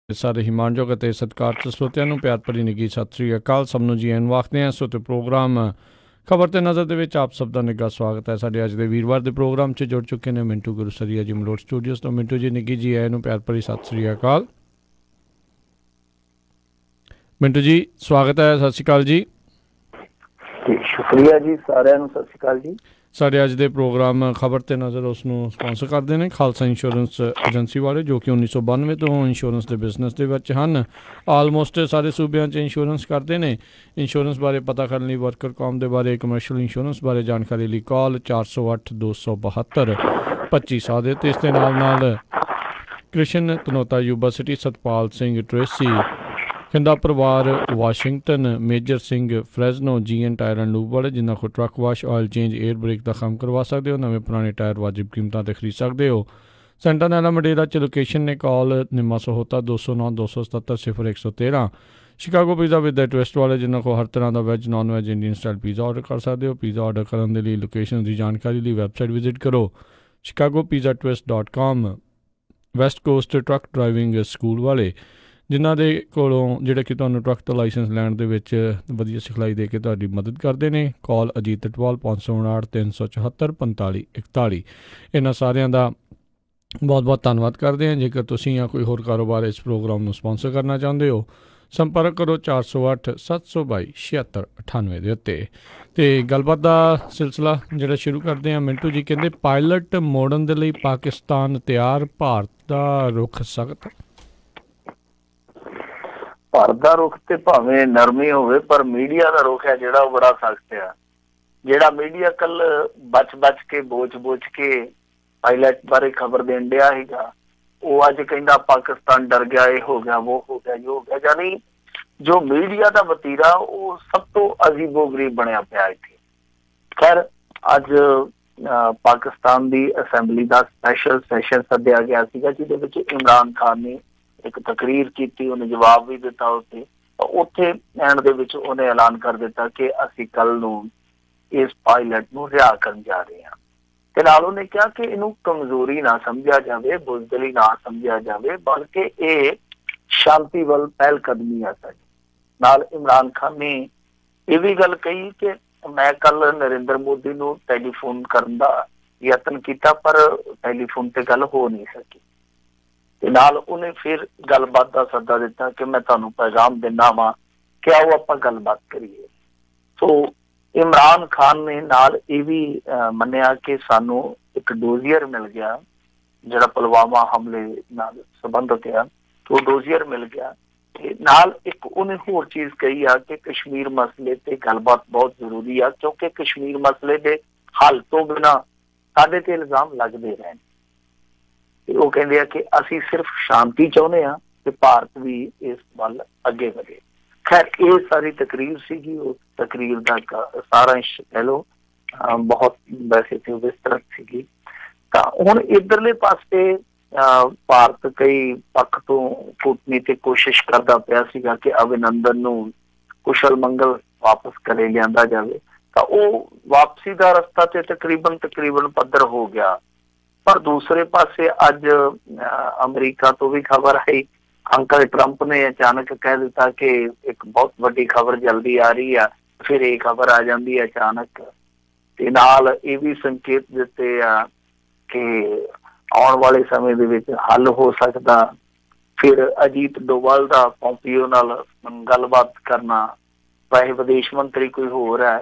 ਸਾਰੇ ਹਿਮਾਨਯੋਗ ਅਤੇ ਸਤਿਕਾਰਤ ਸਰੋਤਿਆਂ ਨੂੰ ਪਿਆਰ ਭਰੀ ਨਿੱਘੀ ਸਤਿ ਸ੍ਰੀ ਅਕਾਲ। ਸਭ ਨੂੰ ਜੀ ਆਇਆਂ ਆਖਦੇ ਹਾਂ। ਸੋ ਤੇ ਪ੍ਰੋਗਰਾਮ ਖਬਰ ਤੇ ਨਜ਼ਰ ਦੇ ਵਿੱਚ ਆਪ ਸਭ ਦਾ ਨਿੱਘਾ ਸਵਾਗਤ ਹੈ। ਸਾਡੇ ਅੱਜ ਦੇ ਵੀਰਵਾਰ ਦੇ ਪ੍ਰੋਗਰਾਮ 'ਚ ਜੁੜ ਚੁੱਕੇ ਨੇ ਮਿੰਟੂ ਗੁਰਸਰੀਆ ਜੀ ਮਲੋਟ ਸਟੂਡੀਓਜ਼ ਤੋਂ। ਮਿੰਟੂ ਜੀ ਨਿੱਘੀ ਜੀ ਆਇਆਂ ਨੂੰ ਪਿਆਰ ਭਰੀ ਸਤਿ ਸ੍ਰੀ ਅਕਾਲ। ਮਿੰਟੂ ਜੀ ਸਵਾਗਤ ਹੈ। ਸਤਿ ਸ਼੍ਰੀ ਅਕਾਲ ਜੀ। ਸ਼ੁਕਰੀਆ ਜੀ, ਸਾਰਿਆਂ ਨੂੰ ਸਤਿ ਸ਼੍ਰੀ ਅਕਾਲ ਜੀ। ਸਾਡੇ ਅੱਜ ਦੇ ਪ੍ਰੋਗਰਾਮ ਖਬਰ ਤੇ ਨਜ਼ਰ ਉਸ ਨੂੰ ਸਪਾਂਸਰ ਕਰਦੇ ਨੇ ਖਾਲਸਾ ਇੰਸ਼ੋਰੈਂਸ ਏਜੰਸੀ ਵਾਲੇ, ਜੋ ਕਿ 1992 ਤੋਂ ਇੰਸ਼ੋਰੈਂਸ ਦੇ ਬਿਜ਼ਨਸ ਦੇ ਵਿੱਚ ਹਨ। ਆਲਮੋਸਟ ਸਾਰੇ ਸੂਬਿਆਂ 'ਚ ਇੰਸ਼ੋਰੈਂਸ ਕਰਦੇ ਨੇ। ਇੰਸ਼ੋਰੈਂਸ ਬਾਰੇ ਪਤਾ ਕਰਨ ਲਈ, ਵਰਕਰ ਕੌਮ ਦੇ ਬਾਰੇ, ਕਮਰਸ਼ੀਅਲ ਇੰਸ਼ੋਰੈਂਸ ਬਾਰੇ ਜਾਣਕਾਰੀ ਲਈ ਕਾਲ 408 272 2500 ਦੇ ਉੱਤੇ। ਇਸ ਦੇ ਨਾਲ Krishan Tanota, Yuba City, Satpal Singh Tracy, Khinda ਪਰਿਵਾਰ Washington, Major Singh Fresno, GN tyre and lube ਵਾਲੇ, ਜਿਨ੍ਹਾਂ ਕੋਲ truck wash, oil change, air brake ਦਾ ਕੰਮ ਕਰਵਾ ਸਕਦੇ ਹੋ। ਨਵੇਂ ਪੁਰਾਣੇ ਟਾਇਰ ਵਾਜਿਬ ਕੀਮਤਾਂ 'ਤੇ ਖਰੀਦ ਸਕਦੇ ਹੋ। ਸੈਂਟਾਨੈਲਾ ਮਡੇਰਾ 'ਚ ਲੋਕੇਸ਼ਨ ਨੇ। Call Nimma Sahota 209 277 0113। Chicago pizza with the twist ਵਾਲੇ, ਜਿਨ੍ਹਾਂ ਕੋਲ ਹਰ ਤਰ੍ਹਾਂ ਦਾ veg, non veg, Indian style pizza order ਕਰ ਸਕਦੇ ਹੋ। ਪੀਜ਼ਾ ਆਰਡਰ ਕਰਨ ਦੇ ਲਈ ਲੋਕੇਸ਼ਨ ਦੀ ਜਾਣਕਾਰੀ ਲਈ ਵੈਬਸਾਈਟ ਵਿਜ਼ਿਟ ਕਰੋ chicagopizzatwist.com। West cost truck driving school ਵਾਲੇ, ਜਿਨ੍ਹਾਂ ਦੇ ਕੋਲੋਂ ਜਿਹੜੇ ਕਿ ਤੁਹਾਨੂੰ ਟਰੱਕ ਦਾ ਲਾਇਸੈਂਸ ਲੈਣ ਦੇ ਵਿੱਚ ਵਧੀਆ ਸਿਖਲਾਈ ਦੇ ਕੇ ਤੁਹਾਡੀ ਮਦਦ ਕਰਦੇ ਨੇ। ਕਾਲ ਅਜੀਤ ਅਟਵਾਲ 559 374 4541। ਇਹਨਾਂ ਸਾਰਿਆਂ ਦਾ ਬਹੁਤ ਬਹੁਤ ਧੰਨਵਾਦ ਕਰਦੇ ਹਾਂ। ਜੇਕਰ ਤੁਸੀਂ ਜਾਂ ਕੋਈ ਹੋਰ ਕਾਰੋਬਾਰ ਇਸ ਪ੍ਰੋਗਰਾਮ ਨੂੰ ਸਪਾਂਸਰ ਕਰਨਾ ਚਾਹੁੰਦੇ ਹੋ, ਸੰਪਰਕ ਕਰੋ 408 722 7698 ਦੇ ਉੱਤੇ। ਅਤੇ ਗੱਲਬਾਤ ਦਾ ਸਿਲਸਿਲਾ ਜਿਹੜਾ ਸ਼ੁਰੂ ਕਰਦੇ ਹਾਂ। ਮਿੰਟੂ ਜੀ ਕਹਿੰਦੇ ਪਾਇਲਟ ਮੋੜਨ ਦੇ ਲਈ ਪਾਕਿਸਤਾਨ ਤਿਆਰ, ਭਾਰਤ ਦਾ ਰੁਖ ਸਖਤ। ਭਾਰਤ ਦਾ ਰੁਖ ਤੇ ਭਾਵੇਂ ਨਰਮੀ ਹੋਵੇ, ਪਰ ਮੀਡੀਆ ਦਾ ਰੁਖ ਹੈ ਜਿਹੜਾ ਉਹ ਬੜਾ ਸਖਤ ਆ। ਜਿਹੜਾ ਮੀਡੀਆ ਕੱਲ ਬਚ ਕੇ ਬੋਚ ਕੇ ਪਾਇਲਟ ਬਾਰੇ ਖਬਰ ਦੇਣ ਡਿਆ ਸੀਗਾ, ਉਹ ਅੱਜ ਕਹਿੰਦਾ ਪਾਕਿਸਤਾਨ ਡਰ ਗਿਆ, ਇਹ ਹੋ ਗਿਆ, ਉਹ ਹੋ ਗਿਆ, ਜੋ ਹੋ ਗਿਆ। ਯਾਨੀ ਜੋ ਮੀਡੀਆ ਦਾ ਵਤੀਰਾ ਉਹ ਸਭ ਤੋਂ ਅਜੀਬੋ-ਗਰੀਬ ਬਣਿਆ ਪਿਆ ਇੱਥੇ। ਖੈਰ, ਅੱਜ ਪਾਕਿਸਤਾਨ ਦੀ ਅਸੈਂਬਲੀ ਦਾ ਸਪੈਸ਼ਲ ਸੈਸ਼ਨ ਸੱਦਿਆ ਗਿਆ ਸੀਗਾ, ਜਿਹਦੇ ਵਿੱਚ ਇਮਰਾਨ ਖਾਨ ਨੇ ਇੱਕ ਤਕਰੀਰ ਕੀਤੀ, ਉਹਨੇ ਜਵਾਬ ਵੀ ਦਿੱਤਾ। ਉੱਥੇ ਐਂਡ ਦੇ ਵਿੱਚ ਉਹਨੇ ਐਲਾਨ ਕਰ ਦਿੱਤਾ ਕਿ ਅਸੀਂ ਕੱਲ ਨੂੰ ਇਸ ਪਾਇਲਟ ਨੂੰ ਰਿਹਾ ਕਰਨ ਜਾ ਰਹੇ ਹਾਂ। ਤੇ ਨਾਲ ਉਹਨੇ ਕਿਹਾ ਕਿ ਇਹਨੂੰ ਕਮਜ਼ੋਰੀ ਨਾ ਸਮਝਿਆ ਜਾਵੇ, ਬੁਜ਼ਦਿਲੀ ਨਾ ਸਮਝਿਆ ਜਾਵੇ, ਬਲਕਿ ਇਹ ਸ਼ਾਂਤੀ ਵੱਲ ਪਹਿਲ ਕਦਮੀ ਆ ਸਾਡੀ। ਨਾਲ ਇਮਰਾਨ ਖਾਨ ਨੇ ਇਹ ਵੀ ਗੱਲ ਕਹੀ ਕਿ ਮੈਂ ਕੱਲ ਨਰਿੰਦਰ ਮੋਦੀ ਨੂੰ ਟੈਲੀਫੋਨ ਕਰਨ ਦਾ ਯਤਨ ਕੀਤਾ, ਪਰ ਟੈਲੀਫੋਨ ਤੇ ਗੱਲ ਹੋ ਨਹੀਂ ਸਕੀ। ਤੇ ਨਾਲ ਉਹਨੇ ਫਿਰ ਗੱਲਬਾਤ ਦਾ ਸੱਦਾ ਦਿੱਤਾ ਕਿ ਮੈਂ ਤੁਹਾਨੂੰ ਪੈਗਾਮ ਦਿੰਦਾ ਵਾਂ ਕਿ ਆਓ ਆਪਾਂ ਗੱਲਬਾਤ ਕਰੀਏ। ਸੋ ਇਮਰਾਨ ਖਾਨ ਨੇ ਨਾਲ ਇਹ ਵੀ ਮੰਨਿਆ ਕਿ ਸਾਨੂੰ ਇੱਕ ਡੋਜ਼ੀਅਰ ਮਿਲ ਗਿਆ, ਜਿਹੜਾ ਪੁਲਵਾਮਾ ਹਮਲੇ ਨਾਲ ਸੰਬੰਧਿਤ ਆ, ਉਹ ਡੋਜ਼ੀਅਰ ਮਿਲ ਗਿਆ। ਤੇ ਨਾਲ ਇੱਕ ਉਹਨੇ ਹੋਰ ਚੀਜ਼ ਕਹੀ ਆ ਕਿ ਕਸ਼ਮੀਰ ਮਸਲੇ ਤੇ ਗੱਲਬਾਤ ਬਹੁਤ ਜ਼ਰੂਰੀ ਆ, ਕਿਉਂਕਿ ਕਸ਼ਮੀਰ ਮਸਲੇ ਦੇ ਹੱਲ ਤੋਂ ਬਿਨਾਂ ਸਾਡੇ ਤੇ ਇਲਜ਼ਾਮ ਲੱਗਦੇ ਰਹਿਣ। ਤੇ ਉਹ ਕਹਿੰਦੇ ਆ ਕਿ ਅਸੀਂ ਸਿਰਫ ਸ਼ਾਂਤੀ ਚਾਹੁੰਦੇ ਹਾਂ ਤੇ ਭਾਰਤ ਵੀ ਇਸ ਵੱਲ ਅੱਗੇ ਵਧੇ। ਖੈਰ, ਇਹ ਸਾਰੀ ਤਕਰੀਰ ਸੀਗੀ। ਉਸ ਤਕਰੀਰ ਦਾ ਸਾਰਾਂਸ਼ ਕਹਿ ਲਓ ਬਹੁਤ ਵੈਸੇ ਤੇ ਵਿਸਤ੍ਰਿਤ ਸੀਗੀ। ਤਾਂ ਹੁਣ ਇੱਧਰਲੇ ਪਾਸੇ ਭਾਰਤ ਕਈ ਪੱਖ ਤੋਂ ਕੂਟਨੀਤਿਕ ਕੋਸ਼ਿਸ਼ ਕਰਦਾ ਪਿਆ ਸੀਗਾ ਕਿ ਅਭਿਨੰਦਨ ਨੂੰ ਕੁਸ਼ਲ ਮੰਗਲ ਵਾਪਸ ਘਰੇ ਲਿਆਂਦਾ ਜਾਵੇ। ਤਾਂ ਉਹ ਵਾਪਸੀ ਦਾ ਰਸਤਾ ਤੇ ਤਕਰੀਬਨ ਪੱਧਰ ਹੋ ਗਿਆ। ਪਰ ਦੂਸਰੇ ਪਾਸੇ ਅੱਜ ਅਮਰੀਕਾ ਤੋਂ ਵੀ ਖਬਰ ਆਈ। ਅੰਕਲ ਟਰੰਪ ਨੇ ਅਚਾਨਕ ਕਹਿ ਦਿੱਤਾ ਕਿ ਇੱਕ ਬਹੁਤ ਵੱਡੀ ਖਬਰ ਜਲਦੀ ਆ ਰਹੀ ਆ, ਫਿਰ ਇਹ ਖਬਰ ਆ ਜਾਂਦੀ ਹੈ ਅਚਾਨਕ। ਤੇ ਨਾਲ ਇਹ ਵੀ ਸੰਕੇਤ ਦਿੱਤੇ ਆ ਕਿ ਆਉਣ ਵਾਲੇ ਸਮੇਂ ਦੇ ਵਿੱਚ ਹੱਲ ਹੋ ਸਕਦਾ। ਫਿਰ ਅਜੀਤ ਡੋਵਾਲ ਦਾ ਪੋਂਪੀਓ ਨਾਲ ਗੱਲਬਾਤ ਕਰਨਾ, ਵੈਸੇ ਵਿਦੇਸ਼ ਮੰਤਰੀ ਕੋਈ ਹੋਰ ਹੈ,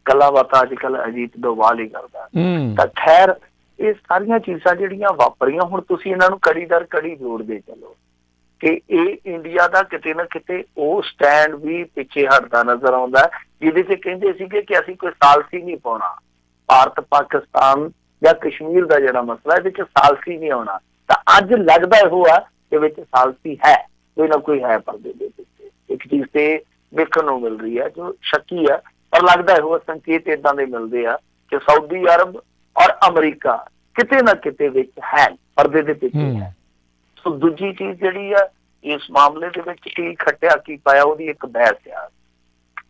ਗੱਲਾਂ ਬਾਤਾਂ ਅੱਜ ਕੱਲ੍ਹ ਅਜੀਤ ਡੋਵਾਲ ਹੀ ਕਰਦਾ। ਤਾਂ ਖੈਰ, ਇਹ ਸਾਰੀਆਂ ਚੀਜ਼ਾਂ ਜਿਹੜੀਆਂ ਵਾਪਰੀਆਂ, ਹੁਣ ਤੁਸੀਂ ਇਹਨਾਂ ਨੂੰ ਕੜੀ ਦਰ ਕੜੀ ਜੋੜਦੇ ਚਲੋ ਕਿ ਇਹ ਇੰਡੀਆ ਦਾ ਕਿਤੇ ਨਾ ਕਿਤੇ ਉਹ ਸਟੈਂਡ ਵੀ ਪਿੱਛੇ ਹਟਦਾ ਨਜ਼ਰ ਆਉਂਦਾ, ਜਿਹਦੇ ਤੇ ਕਹਿੰਦੇ ਸੀਗੇ ਕਿ ਅਸੀਂ ਕੋਈ ਸਾਲਸੀ ਨਹੀਂ ਪਾਉਣਾ। ਭਾਰਤ ਪਾਕਿਸਤਾਨ ਜਾਂ ਕਸ਼ਮੀਰ ਦਾ ਜਿਹੜਾ ਮਸਲਾ, ਇਹਦੇ ਚ ਸਾਲਸੀ ਨਹੀਂ ਆਉਣਾ। ਤਾਂ ਅੱਜ ਲੱਗਦਾ ਇਹੋ ਆ ਕਿ ਵਿੱਚ ਸਾਲਸੀ ਹੈ, ਕੋਈ ਨਾ ਕੋਈ ਹੈ ਪਰਦੇ ਦੇ ਪਿੱਛੇ। ਇੱਕ ਚੀਜ਼ ਤੇ ਵੇਖਣ ਨੂੰ ਮਿਲ ਰਹੀ ਹੈ ਜੋ ਸ਼ੱਕੀ ਆ, ਪਰ ਲੱਗਦਾ ਇਹੋ ਸੰਕੇਤ ਏਦਾਂ ਦੇ ਮਿਲਦੇ ਆ ਕਿ ਸਾਊਦੀ ਅਰਬ ਔਰ ਅਮਰੀਕਾ ਕਿਤੇ ਨਾ ਕਿਤੇ ਵਿੱਚ ਹੈ, ਪਰਦੇ ਦੇ ਪਿੱਛੇ ਹੈ। ਸੋ ਦੂਜੀ ਚੀਜ਼ ਜਿਹੜੀ ਆ ਇਸ ਮਾਮਲੇ ਦੇ ਵਿੱਚ ਕੀ ਖੱਟਿਆ ਕੀ ਪਾਇਆ, ਉਹਦੀ ਇੱਕ ਬਹਿਸ ਆ।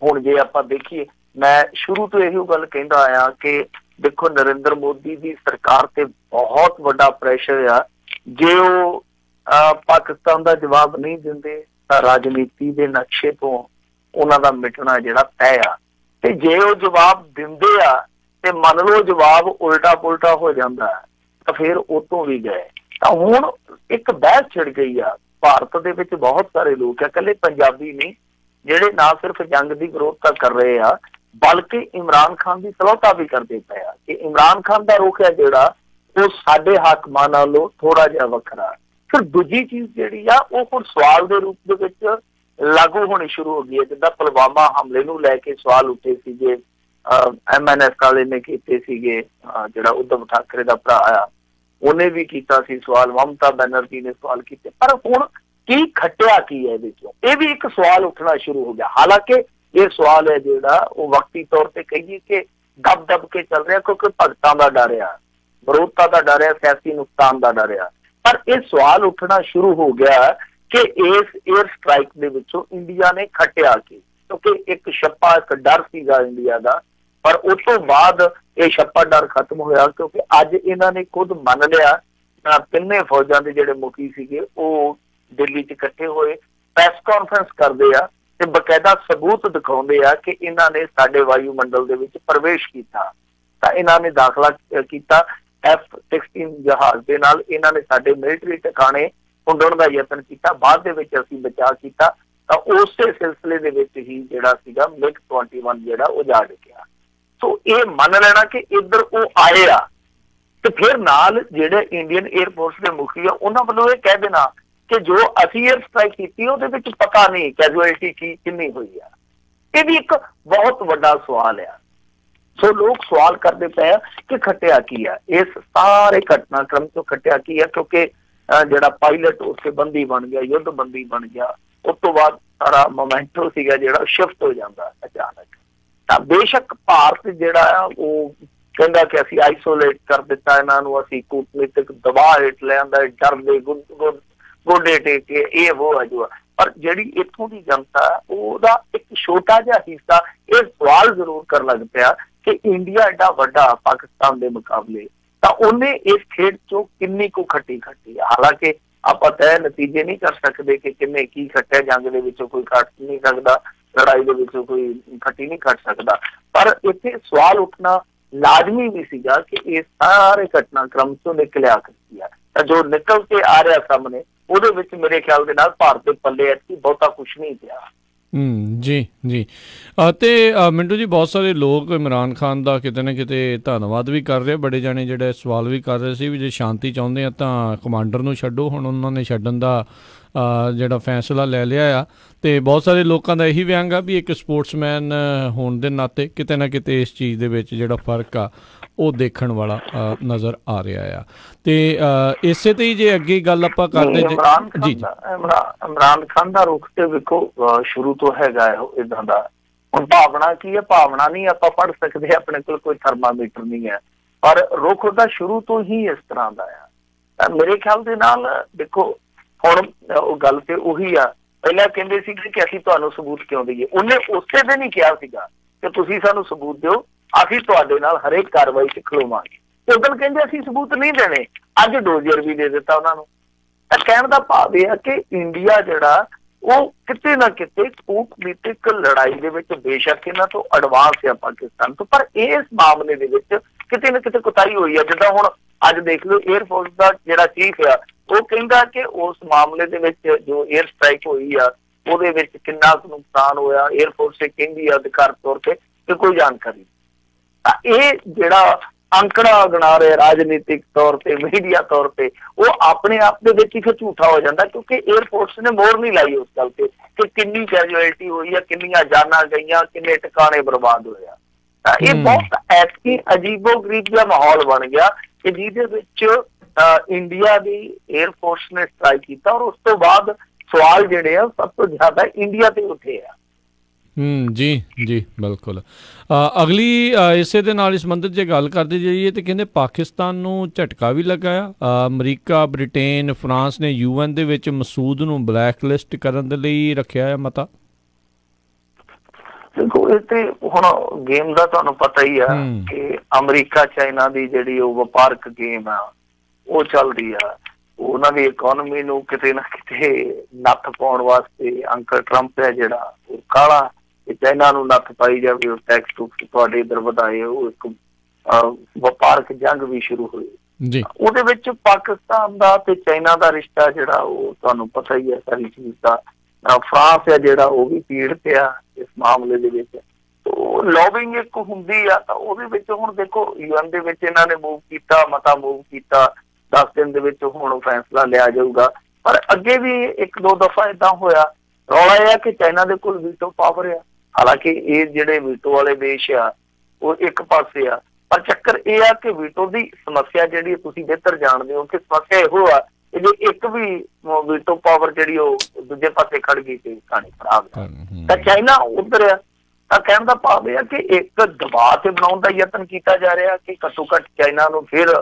ਹੁਣ ਜੇ ਆਪਾਂ ਦੇਖੀਏ, ਮੈਂ ਸ਼ੁਰੂ ਤੋਂ ਇਹੋ ਗੱਲ ਕਹਿੰਦਾ ਆਇਆ ਕਿ ਦੇਖੋ ਨਰਿੰਦਰ ਮੋਦੀ ਦੀ ਸਰਕਾਰ ਤੇ ਬਹੁਤ ਵੱਡਾ ਪ੍ਰੈਸ਼ਰ ਆ। ਜੇ ਉਹ ਪਾਕਿਸਤਾਨ ਦਾ ਜਵਾਬ ਨਹੀਂ ਦਿੰਦੇ ਤਾਂ ਰਾਜਨੀਤੀ ਦੇ ਨਕਸ਼ੇ ਤੋਂ ਉਹਨਾਂ ਦਾ ਮਿਟਣਾ ਜਿਹੜਾ ਤੈਅ ਆ। ਤੇ ਜੇ ਉਹ ਜਵਾਬ ਦਿੰਦੇ ਆ ਤੇ ਮੰਨ ਲਓ ਜਵਾਬ ਉਲਟਾ ਪੁਲਟਾ ਹੋ ਜਾਂਦਾ ਤਾਂ ਫਿਰ ਉਹ ਤੋਂ ਵੀ ਗਏ। ਤਾਂ ਹੁਣ ਇੱਕ ਬਹਿਸ ਛਿੜ ਗਈ ਆ ਭਾਰਤ ਦੇ ਵਿੱਚ। ਬਹੁਤ ਸਾਰੇ ਲੋਕ ਆ, ਇਕੱਲੇ ਪੰਜਾਬੀ ਨਹੀਂ, ਜਿਹੜੇ ਨਾ ਸਿਰਫ ਜੰਗ ਦੀ ਵਿਰੋਧਤਾ ਕਰ ਰਹੇ ਆ ਬਲਕਿ ਇਮਰਾਨ ਖਾਨ ਦੀ ਸਲਾਹਤਾ ਵੀ ਕਰਦੇ ਪਏ ਆ ਕਿ ਇਮਰਾਨ ਖਾਨ ਦਾ ਰੁਖ ਹੈ ਜਿਹੜਾ ਉਹ ਸਾਡੇ ਹਾਕਮਾਂ ਨਾਲੋਂ ਥੋੜਾ ਜਿਹਾ ਵੱਖਰਾ। ਫਿਰ ਦੂਜੀ ਚੀਜ਼ ਜਿਹੜੀ ਆ ਉਹ ਹੁਣ ਸਵਾਲ ਦੇ ਰੂਪ ਦੇ ਵਿੱਚ ਲਾਗੂ ਹੋਣੀ ਸ਼ੁਰੂ ਹੋ ਗਈ ਹੈ। ਜਿੱਦਾਂ ਪੁਲਵਾਮਾ ਹਮਲੇ ਨੂੰ ਲੈ ਕੇ ਸਵਾਲ ਉੱਠੇ ਸੀਗੇ, MNS ਵਾਲੇ ਨੇ ਕੀਤੇ ਸੀਗੇ, ਜਿਹੜਾ ਉਧਮ ਠਾਕਰੇ ਦਾ ਭਰਾ ਆ ਉਹਨੇ ਵੀ ਕੀਤਾ ਸੀ ਸਵਾਲ, ਮਮਤਾ ਬੈਨਰਜੀ ਨੇ ਸਵਾਲ ਕੀਤੇ। ਪਰ ਹੁਣ ਕੀ ਖੱਟਿਆ ਕੀ ਹੈ ਇਹਦੇ ਚੋਂ, ਇਹ ਵੀ ਇੱਕ ਸਵਾਲ ਉੱਠਣਾ ਸ਼ੁਰੂ ਹੋ ਗਿਆ। ਹਾਲਾਂਕਿ ਇਹ ਸਵਾਲ ਹੈ ਜਿਹੜਾ ਉਹ ਵਕਤੀ ਤੌਰ ਤੇ ਕਹੀਏ ਕਿ ਦਬ ਕੇ ਚੱਲ ਰਿਹਾ, ਕਿਉਂਕਿ ਭਗਤਾਂ ਦਾ ਡਰ ਆ, ਵਿਰੋਧਤਾ ਦਾ ਡਰ ਆ, ਸਿਆਸੀ ਨੁਕਸਾਨ ਦਾ ਡਰ ਆ। ਪਰ ਇਹ ਸਵਾਲ ਉੱਠਣਾ ਸ਼ੁਰੂ ਹੋ ਗਿਆ ਕਿ ਇਸ 에ਅਰ ਸਟ੍ਰਾਈਕ ਦੇ ਵਿੱਚੋਂ ਇੰਡੀਆ ਨੇ ਖੱਟਿਆ ਕੀ, ਕਿਉਂਕਿ ਇੱਕ ਛੱਪਾ ਇੱਕ ਡਰ ਸੀਗਾ ਇੰਡੀਆ ਦਾ। ਪਰ ਉਸ ਤੋਂ ਬਾਅਦ ਇਹ ਛੱਪਾ ਡਰ ਖਤਮ ਹੋਇਆ, ਕਿਉਂਕਿ ਅੱਜ ਇਹਨਾਂ ਨੇ ਖੁਦ ਮੰਨ ਲਿਆ, ਤਿੰਨੇ ਫੌਜਾਂ ਦੇ ਜਿਹੜੇ ਮੁਖੀ ਸੀਗੇ ਉਹ ਦਿੱਲੀ 'ਚ ਇਕੱਠੇ ਹੋਏ, ਪ੍ਰੈਸ ਕਾਨਫਰੰਸ ਕਰਦੇ ਆ ਤੇ ਬਕਾਇਦਾ ਸਬੂਤ ਦਿਖਾਉਂਦੇ ਆ ਕਿ ਇਹਨਾਂ ਨੇ ਸਾਡੇ ਵਾਯੂਮੰਡਲ ਦੇ ਵਿੱਚ ਪ੍ਰਵੇਸ਼ ਕੀਤਾ। ਤਾਂ ਇਹਨਾਂ ਨੇ ਦਾਖਲਾ ਕੀਤਾ F-16 ਜਹਾਜ਼ ਦੇ ਨਾਲ, ਇਹਨਾਂ ਨੇ ਸਾਡੇ ਮਿਲਟਰੀ ਟਿਕਾਣੇ ਹੁੰਡਣ ਦਾ ਯਤਨ ਕੀਤਾ, ਬਾਅਦ ਦੇ ਵਿੱਚ ਅਸੀਂ ਬਚਾਅ ਕੀਤਾ। ਤਾਂ ਉਸੇ ਸਿਲਸਿਲੇ ਦੇ ਵਿੱਚ ਹੀ ਜਿਹੜਾ ਸੀਗਾ MiG-21 ਜਿਹੜਾ ਉਹ ਜਾ ਡਿੱਗਿਆ। ਸੋ ਇਹ ਮੰਨ ਲੈਣਾ ਕਿ ਇੱਧਰ ਉਹ ਆਏ ਆ ਤੇ ਫਿਰ ਨਾਲ ਜਿਹੜੇ ਇੰਡੀਅਨ 에ਅਰਫੋਰਸ ਦੇ ਮੁਖੀ ਆ ਉਹਨਾਂ ਵੱਲੋਂ ਇਹ ਕਹਿ ਦੇਣਾ ਕਿ ਜੋ ਅਸੀਂ 에ਅਰ ਸਟ੍ਰਾਈਕ ਕੀਤੀ ਉਹਦੇ ਵਿੱਚ ਪਤਾ ਨਹੀਂ ਕੈਜੁਅਲਟੀ ਕਿੰਨੀ ਹੋਈ ਆ। ਇਹ ਵੀ ਇੱਕ ਬਹੁਤ ਵੱਡਾ ਸਵਾਲ ਆ। ਸੋ ਲੋਕ ਸਵਾਲ ਕਰਦੇ ਪਏ ਆ ਕਿ ਖੱਟਿਆ ਕੀ ਆ, ਇਸ ਸਾਰੇ ਘਟਨਾਕ੍ਰਮ ਤੋਂ ਖੱਟਿਆ ਕੀ ਆ, ਕਿਉਂਕਿ ਜਿਹੜਾ ਪਾਇਲਟ ਉੱਥੇ ਬੰਦੀ ਬਣ ਗਿਆ, ਯੁੱਧ ਬੰਦੀ ਬਣ ਗਿਆ, ਉਸ ਤੋਂ ਬਾਅਦ ਸਾਰਾ ਮੋਮੈਂਟੋ ਸੀਗਾ ਜਿਹੜਾ ਸ਼ਿਫਟ ਹੋ ਜਾਂਦਾ ਅਚਾਨਕ। ਤਾਂ ਬੇਸ਼ੱਕ ਭਾਰਤ ਜਿਹੜਾ ਆ ਉਹ ਕਹਿੰਦਾ ਕਿ ਅਸੀਂ ਆਈਸੋਲੇਟ ਕਰ ਦਿੱਤਾ ਇਹਨਾਂ ਨੂੰ, ਅਸੀਂ ਕੂਟਨੀਤਿਕ ਦਬਾਅ ਹੇਠ ਲਿਆਂਦਾ, ਡਰ ਦੇ ਗੋਡੇ ਟੇਕ ਕੇ ਇਹ ਉਹ ਹੈ ਜੋ, ਪਰ ਜਿਹੜੀ ਇੱਥੋਂ ਦੀ ਜਨਤਾ ਉਹਦਾ ਇੱਕ ਛੋਟਾ ਜਿਹਾ ਹਿੱਸਾ ਇਹ ਸਵਾਲ ਜ਼ਰੂਰ ਕਰਨ ਲੱਗ ਪਿਆ ਕਿ ਇੰਡੀਆ ਐਡਾ ਵੱਡਾ ਪਾਕਿਸਤਾਨ ਦੇ ਮੁਕਾਬਲੇ, ਤਾਂ ਉਹਨੇ ਇਸ ਖੇਡ ਚੋਂ ਕਿੰਨੀ ਕੁ ਖੱਟੀ ਹਾਲਾਂਕਿ ਆਪਾਂ ਤੈਅ ਨਤੀਜੇ ਨਹੀਂ ਕਰ ਸਕਦੇ ਕਿ ਕਿੰਨੇ ਕੀ ਖੱਟਿਆ। ਜੰਗ ਦੇ ਵਿੱਚੋਂ ਕੋਈ ਖੱਟ ਨਹੀਂ ਸਕਦਾ, ਲੜਾਈ ਦੇ ਵਿੱਚੋਂ ਕੋਈ ਖੱਟੀ ਨਹੀਂ ਖੱਟ ਸਕਦਾ। ਪਰ ਇੱਥੇ ਸਵਾਲ ਉੱਠਣਾ ਲਾਜ਼ਮੀ ਵੀ ਸੀਗਾ ਕਿ ਇਹ ਸਾਰੇ ਘਟਨਾਕ੍ਰਮ ਤੋਂ ਨਿਕਲਿਆ ਕੀ ਆ। ਤਾਂ ਜੋ ਨਿਕਲ ਕੇ ਆ ਰਿਹਾ ਸਾਹਮਣੇ ਉਹਦੇ ਵਿੱਚ ਮੇਰੇ ਖਿਆਲ ਦੇ ਨਾਲ ਭਾਰਤ ਦੇ ਪੱਲੇ ਐਤਕੀ ਬਹੁਤਾ ਕੁਛ ਨਹੀਂ ਪਿਆ। ਜੀ ਜੀ। ਅਤੇ ਮਿੰਟੂ ਜੀ, ਬਹੁਤ ਸਾਰੇ ਲੋਕ ਇਮਰਾਨ ਖਾਨ ਦਾ ਕਿਤੇ ਨਾ ਕਿਤੇ ਧੰਨਵਾਦ ਵੀ ਕਰ ਰਹੇ, ਬੜੇ ਜਾਣੇ ਜਿਹੜੇ ਸਵਾਲ ਵੀ ਕਰ ਰਹੇ ਸੀ ਵੀ ਜੇ ਸ਼ਾਂਤੀ ਚਾਹੁੰਦੇ ਆ ਤਾਂ ਕਮਾਂਡਰ ਨੂੰ ਛੱਡੋ। ਹੁਣ ਉਹਨਾਂ ਨੇ ਛੱਡਣ ਦਾ ਜਿਹੜਾ ਫੈਸਲਾ ਲੈ ਲਿਆ ਆ, ਅਤੇ ਬਹੁਤ ਸਾਰੇ ਲੋਕਾਂ ਦਾ ਇਹੀ ਵਿਅੰਗ ਆ ਵੀ ਇੱਕ ਸਪੋਰਟਸਮੈਨ ਹੋਣ ਦੇ ਨਾਤੇ ਕਿਤੇ ਨਾ ਕਿਤੇ ਇਸ ਚੀਜ਼ ਦੇ ਵਿੱਚ ਜਿਹੜਾ ਫਰਕ ਆ ਉਹ ਦੇਖਣ ਵਾਲਾ ਨਜ਼ਰ ਆ ਰਿਹਾ ਆ। ਤੇ ਇਸੇ ਤੇ ਹੀ ਜੇ ਅੱਗੇ ਗੱਲ ਆਪਾਂ ਕਰਦੇ ਜੀ। ਇਮਰਾਨ ਖਾਨ ਦਾ ਰੁਖ ਤੇ ਵੇਖੋ ਸ਼ੁਰੂ ਤੋਂ ਹੈਗਾ ਇਦਾਂ ਦਾ। ਹੁਣ ਭਾਵਨਾ ਕੀ ਹੈ, ਭਾਵਨਾ ਨਹੀਂ ਆਪਾਂ ਪੜ੍ਹ ਸਕਦੇ, ਆਪਣੇ ਕੋਲ ਕੋਈ ਥਰਮਾਮੀਟਰ ਨਹੀਂ ਹੈ, ਪਰ ਰੁਖ ਉਹਦਾ ਸ਼ੁਰੂ ਤੋਂ ਹੀ ਇਸ ਤਰ੍ਹਾਂ ਦਾ ਆ। ਮੇਰੇ ਖਿਆਲ ਦੇ ਨਾਲ ਦੇਖੋ ਹੁਣ ਉਹ ਗੱਲ ਤੇ ਉਹੀ ਆ, ਪਹਿਲਾਂ ਕਹਿੰਦੇ ਸੀ ਕਿ ਅਸੀਂ ਤੁਹਾਨੂੰ ਸਬੂਤ ਕਿਉਂ ਦਈਏ, ਉਹਨੇ ਉਸੇ ਦਿਨ ਹੀ ਕਿਹਾ ਸੀਗਾ ਕਿ ਤੁਸੀਂ ਸਾਨੂੰ ਸਬੂਤ ਦਿਓ, ਅਸੀਂ ਤੁਹਾਡੇ ਨਾਲ ਹਰੇਕ ਕਾਰਵਾਈ 'ਚ ਖਲੋਵਾਂਗੇ। ਉਦੋਂ ਕਹਿੰਦੇ ਅਸੀਂ ਸਬੂਤ ਨਹੀਂ ਦੇਣੇ, ਅੱਜ ਡੋਜ਼ਰ ਵੀ ਦੇ ਦਿੱਤਾ ਉਹਨਾਂ ਨੂੰ। ਤਾਂ ਕਹਿਣ ਦਾ ਭਾਵ ਇਹ ਆ ਕਿ ਇੰਡੀਆ ਜਿਹੜਾ ਉਹ ਕਿਤੇ ਨਾ ਕਿਤੇ ਕੂਟਨੀਤਿਕ ਲੜਾਈ ਦੇ ਵਿੱਚ ਬੇਸ਼ੱਕ ਇਹਨਾਂ ਤੋਂ ਐਡਵਾਂਸ ਆ ਪਾਕਿਸਤਾਨ ਤੋਂ, ਪਰ ਇਸ ਮਾਮਲੇ ਦੇ ਵਿੱਚ ਕਿਤੇ ਨਾ ਕਿਤੇ ਕੁਤਾਹੀ ਹੋਈ ਆ। ਜਿੱਦਾਂ ਹੁਣ ਅੱਜ ਦੇਖ ਲਓ 에ਅਰਫੋਰਸ ਦਾ ਜਿਹੜਾ ਚੀਫ ਆ ਉਹ ਕਹਿੰਦਾ ਕਿ ਉਸ ਮਾਮਲੇ ਦੇ ਵਿੱਚ ਜੋ 에ਅਰ ਸਟ੍ਰਾਈਕ ਹੋਈ ਆ ਉਹਦੇ ਵਿੱਚ ਕਿੰਨਾ ਕੁ ਨੁਕਸਾਨ ਹੋਇਆ 에ਅਰਫੋਰਸ ਕਹਿੰਦੀ ਆ ਅਧਿਕਾਰਤ ਤੌਰ ਤੇ ਕੋਈ ਜਾਣਕਾਰੀ। ਤਾਂ ਇਹ ਜਿਹੜਾ ਅੰਕੜਾ ਗਿਣਾ ਰਹੇ ਰਾਜਨੀਤਿਕ ਤੌਰ ਤੇ, ਮੀਡੀਆ ਤੌਰ ਤੇ, ਉਹ ਆਪਣੇ ਆਪ ਦੇ ਵਿੱਚ ਹੀ ਫਿਰ ਝੂਠਾ ਹੋ ਜਾਂਦਾ, ਕਿਉਂਕਿ 에ਅਰਫੋਰਸ ਨੇ ਮੋਹਰ ਨਹੀਂ ਲਾਈ ਉਸ ਗੱਲ ਤੇ ਕਿ ਕਿੰਨੀ ਕੈਜੁਅਲਟੀ ਹੋਈ ਆ, ਕਿੰਨੀਆਂ ਜਾਨਾਂ ਗਈਆਂ, ਕਿੰਨੇ ਟਿਕਾਣੇ ਬਰਬਾਦ ਹੋਏ ਆ। ਤਾਂ ਇਹ ਬਹੁਤ ਐਸੀ ਅਜੀਬੋ ਗਰੀਬ ਜਿਹਾ ਮਾਹੌਲ ਬਣ ਗਿਆ ਕਿ ਜਿਹਦੇ ਵਿੱਚ ਇੰਡੀਆ ਦੀ 에ਅਰਫੋਰਸ ਨੇ ਸਟ੍ਰਾਈਕ ਕੀਤਾ ਔਰ ਉਸ ਤੋਂ ਬਾਅਦ ਸਵਾਲ ਜਿਹੜੇ ਆ ਸਭ ਤੋਂ ਜ਼ਿਆਦਾ ਇੰਡੀਆ ਤੇ ਉੱਠੇ ਆ। ਜੀ ਜੀ ਬਿਲਕੁਲ। ਅਗਲੀ ਇਸੇ ਦੇ ਨਾਲ ਸੰਬੰਧਿਤ ਜੇ ਗੱਲ ਕਰਦੇ ਜਾਈਏ ਤਾਂ ਕਹਿੰਦੇ ਪਾਕਿਸਤਾਨ ਨੂੰ ਝਟਕਾ ਵੀ ਲੱਗਾ ਆ। ਅਮਰੀਕਾ, ਬ੍ਰਿਟੇਨ, ਫਰਾਂਸ ਨੇ UN ਦੇ ਵਿੱਚ ਮਸੂਦ ਨੂੰ ਬਲੈਕ ਲਿਸਟ ਕਰਨ ਦੇ ਲਈ ਰੱਖਿਆ ਹੈ ਮਤਾ। ਦੇਖੋ ਇਹ ਤੇ ਹੁਣ ਗੇਮ ਦਾ ਤੁਹਾਨੂੰ ਪਤਾ ਹੀ ਆ ਕਿ ਅਮਰੀਕਾ ਚਾਈਨਾ ਦੀ ਜਿਹੜੀ ਉਹ ਵਪਾਰਕ ਗੇਮ ਆ ਉਹ ਚੱਲਦੀ ਆ। ਉਹਨਾਂ ਦੀ ਇਕੋਨਮੀ ਨੂੰ ਕਿਤੇ ਨਾ ਕਿਤੇ ਨੱਥ ਪਾਉਣ ਵਾਸਤੇ ਅੰਕਲ ਟਰੰਪ ਹੈ ਜਿਹੜਾ ਉਹ ਕਾਲਾ, ਤੇ ਚਾਈਨਾ ਨੂੰ ਨੱਥ ਪਾਈ ਜਾਵੇ, ਉਹ ਟੈਕਸ ਟੂਕਸ ਤੁਹਾਡੇ ਇੱਧਰ ਵਧਾਏ, ਉਹ ਇੱਕ ਵਪਾਰਕ ਜੰਗ ਵੀ ਸ਼ੁਰੂ ਹੋਈ ਜੀ। ਉਹਦੇ ਵਿੱਚ ਪਾਕਿਸਤਾਨ ਦਾ ਤੇ ਚਾਈਨਾ ਦਾ ਰਿਸ਼ਤਾ ਜਿਹੜਾ ਉਹ ਤੁਹਾਨੂੰ ਪਤਾ ਹੀ ਹੈ ਸਾਰੀ ਚੀਜ਼ ਦਾ। ਫਰਾਂਸ ਹੈ ਜਿਹੜਾ ਉਹ ਵੀ ਪੀੜਤ ਆ ਇਸ ਮਾਮਲੇ ਦੇ ਵਿੱਚ। ਲੌਬਿੰਗ ਇੱਕ ਹੁੰਦੀ ਆ, ਤਾਂ ਉਹਦੇ ਵਿੱਚ ਹੁਣ ਦੇਖੋ UN ਦੇ ਵਿੱਚ ਇਹਨਾਂ ਨੇ ਮੂਵ ਕੀਤਾ, ਮਤਾ ਮੂਵ ਕੀਤਾ, 10 ਦਿਨ ਦੇ ਵਿੱਚ ਹੁਣ ਫੈਸਲਾ ਲਿਆ ਜਾਊਗਾ। ਪਰ ਅੱਗੇ ਵੀ 1-2 ਦਫਾ ਏਦਾਂ ਹੋਇਆ। ਰੌਲਾ ਇਹ ਆ ਕਿ ਚਾਈਨਾ ਦੇ ਕੋਲ ਵੀਟੋ ਪਾਵਰ ਆ, ਹਾਲਾਂਕਿ ਇਹ ਜਿਹੜੇ ਵੀਟੋ ਵਾਲੇ ਦੇਸ਼ ਆ ਉਹ ਇੱਕ ਪਾਸੇ ਆ, ਪਰ ਚੱਕਰ ਇਹ ਆ ਕਿ ਵੀਟੋ ਦੀ ਸਮੱਸਿਆ ਜਿਹੜੀ ਤੁਸੀਂ ਬਿਹਤਰ ਜਾਣਦੇ ਹੋ ਕਿ ਸਮੱਸਿਆ ਇਹੋ ਆ ਕਿ ਜੇ ਇੱਕ ਵੀ ਵੀਟੋ ਪਾਵਰ ਜਿਹੜੀ ਉਹ ਦੂਜੇ ਪਾਸੇ ਖੜ ਗਈ ਤੇ ਕਹਾਣੀ ਖਰਾਬ ਆ। ਤਾਂ ਚਾਈਨਾ ਉੱਧਰ ਆ, ਤਾਂ ਕਹਿਣ ਦਾ ਭਾਵ ਇਹ ਆ ਕਿ ਇੱਕ ਦਬਾਅ ਤੇ ਬਣਾਉਣ ਦਾ ਯਤਨ ਕੀਤਾ ਜਾ ਰਿਹਾ ਕਿ ਘੱਟੋ ਘੱਟ ਚਾਈਨਾ ਨੂੰ ਫਿਰ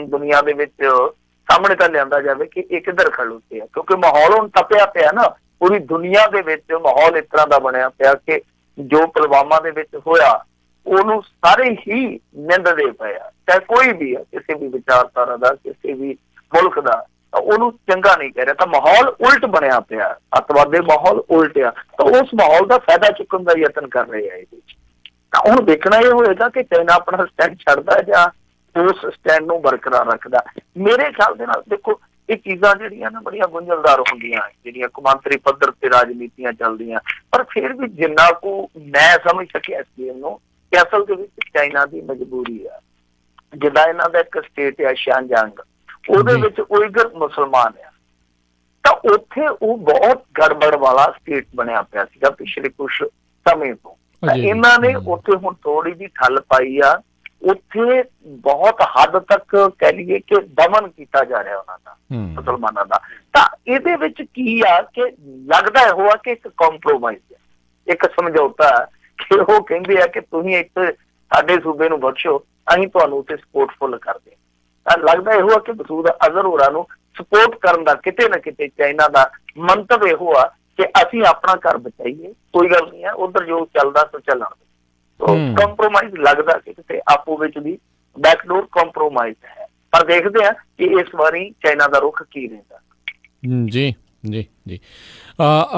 ਦੁਨੀਆ ਦੇ ਵਿੱਚ ਸਾਹਮਣੇ ਤਾਂ ਲਿਆਂਦਾ ਜਾਵੇ ਕਿ ਇਹ ਕਿੱਧਰ ਖੜੋਤੇ ਆ, ਕਿਉਂਕਿ ਮਾਹੌਲ ਹੁਣ ਤਪਿਆ ਪਿਆ ਨਾ, ਪੂਰੀ ਦੁਨੀਆ ਦੇ ਵਿੱਚ ਮਾਹੌਲ ਇਸ ਤਰ੍ਹਾਂ ਦਾ ਬਣਿਆ ਪਿਆ ਕਿ ਜੋ ਪੁਲਵਾਮਾ ਦੇ ਵਿੱਚ ਹੋਇਆ ਉਹਨੂੰ ਸਾਰੇ ਹੀ ਨਿੰਦਦੇ ਪਏ ਆ, ਚਾਹੇ ਕੋਈ ਵੀ ਆ, ਕਿਸੇ ਵੀ ਵਿਚਾਰਧਾਰਾ ਦਾ, ਕਿਸੇ ਵੀ ਮੁਲਕ ਦਾ, ਉਹਨੂੰ ਚੰਗਾ ਨਹੀਂ ਕਹਿ ਰਿਹਾ। ਤਾਂ ਮਾਹੌਲ ਉਲਟ ਬਣਿਆ ਪਿਆ, ਅੱਤਵਾਦ ਦੇ ਮਾਹੌਲ ਉਲਟ ਆ, ਤਾਂ ਉਸ ਮਾਹੌਲ ਦਾ ਫਾਇਦਾ ਚੁੱਕਣ ਦਾ ਯਤਨ ਕਰ ਰਹੇ ਆ ਇਹਦੇ ਵਿੱਚ। ਤਾਂ ਹੁਣ ਦੇਖਣਾ ਇਹ ਹੋਏਗਾ ਕਿ ਚਾਈਨਾ ਆਪਣਾ ਸਟੈਂਡ ਛੱਡਦਾ ਜਾਂ ਉਸ ਸਟੈਂਡ ਨੂੰ ਬਰਕਰਾਰ ਰੱਖਦਾ। ਮੇਰੇ ਖਿਆਲ ਦੇ ਨਾਲ ਦੇਖੋ ਇਹ ਚੀਜ਼ਾਂ ਜਿਹੜੀਆਂ ਨਾ ਬੜੀਆਂ ਗੁੰਝਲਦਾਰ ਹੁੰਦੀਆਂ, ਜਿਹੜੀਆਂ ਕੌਮਾਂਤਰੀ ਪੱਧਰ ਤੇ ਰਾਜਨੀਤੀਆਂ ਚੱਲਦੀਆਂ, ਪਰ ਫਿਰ ਵੀ ਜਿੰਨਾ ਕੁ ਮੈਂ ਸਮਝ ਸਕਿਆ ਇਸ ਗੇਮ ਨੂੰ ਕਿ ਅਸਲ ਦੇ ਵਿੱਚ ਚਾਈਨਾ ਦੀ ਮਜਬੂਰੀ ਆ। ਜਿੱਦਾਂ ਇਹਨਾਂ ਦਾ ਇੱਕ ਸਟੇਟ ਆ ਸ਼ਿਆਂਜਾਂਗ, ਉਹਦੇ ਵਿੱਚ ਉਈਗਰ ਮੁਸਲਮਾਨ ਆ, ਤਾਂ ਉੱਥੇ ਉਹ ਬਹੁਤ ਗੜਬੜ ਵਾਲਾ ਸਟੇਟ ਬਣਿਆ ਪਿਆ ਸੀਗਾ ਪਿਛਲੇ ਕੁਛ ਸਮੇਂ ਤੋਂ। ਇਹਨਾਂ ਨੇ ਉੱਥੇ ਹੁਣ ਥੋੜੀ ਜਿਹੀ ਠੱਲ ਪਾਈ ਆ, ਉੱਥੇ ਬਹੁਤ ਹੱਦ ਤੱਕ ਕਹਿ ਲਈਏ ਕਿ ਦਮਨ ਕੀਤਾ ਜਾ ਰਿਹਾ ਉਹਨਾਂ ਦਾ, ਮੁਸਲਮਾਨਾਂ ਦਾ। ਤਾਂ ਇਹਦੇ ਵਿੱਚ ਕੀ ਆ ਕਿ ਲੱਗਦਾ ਇਹੋ ਆ ਕਿ ਇੱਕ ਕੰਪਰੋਮਾਈਜ਼ ਹੈ, ਇੱਕ ਸਮਝੌਤਾ ਕਿ ਉਹ ਕਹਿੰਦੇ ਆ ਕਿ ਤੁਸੀਂ ਇੱਥੇ ਸਾਡੇ ਸੂਬੇ ਨੂੰ ਬਖਸ਼ੋ, ਅਸੀਂ ਤੁਹਾਨੂੰ ਉੱਥੇ ਸਪੋਰਟ ਫੁੱਲ ਕਰਦੇ। ਤਾਂ ਲੱਗਦਾ ਇਹੋ ਆ ਕਿ ਮਸੂਦ ਅਜ਼ਹਰ ਹੋਰਾਂ ਨੂੰ ਸਪੋਰਟ ਕਰਨ ਦਾ ਕਿਤੇ ਨਾ ਕਿਤੇ ਚਾਈਨਾ ਦਾ ਮੰਤਵ ਇਹੋ ਆ ਕਿ ਅਸੀਂ ਆਪਣਾ ਘਰ ਬਚਾਈਏ, ਕੋਈ ਗੱਲ ਨਹੀਂ ਹੈ, ਉੱਧਰ ਜੋ ਚੱਲਦਾ ਸੋ ਚੱਲਣ। ਕੰਪਰੋਮਾਈਜ਼ ਲੱਗਦਾ ਕਿ ਕਿਤੇ ਆਪੋ ਵਿੱਚ ਵੀ ਬੈਕਡੋਰ ਕੰਪਰੋਮਾਈਜ਼ ਹੈ, ਪਰ ਦੇਖਦੇ ਆ ਕਿ ਇਸ ਵਾਰੀ ਚਾਈਨਾ ਦਾ ਰੁਖ ਕੀ ਰਹਿੰਦਾ। ਜੀ ਜੀ ਜੀ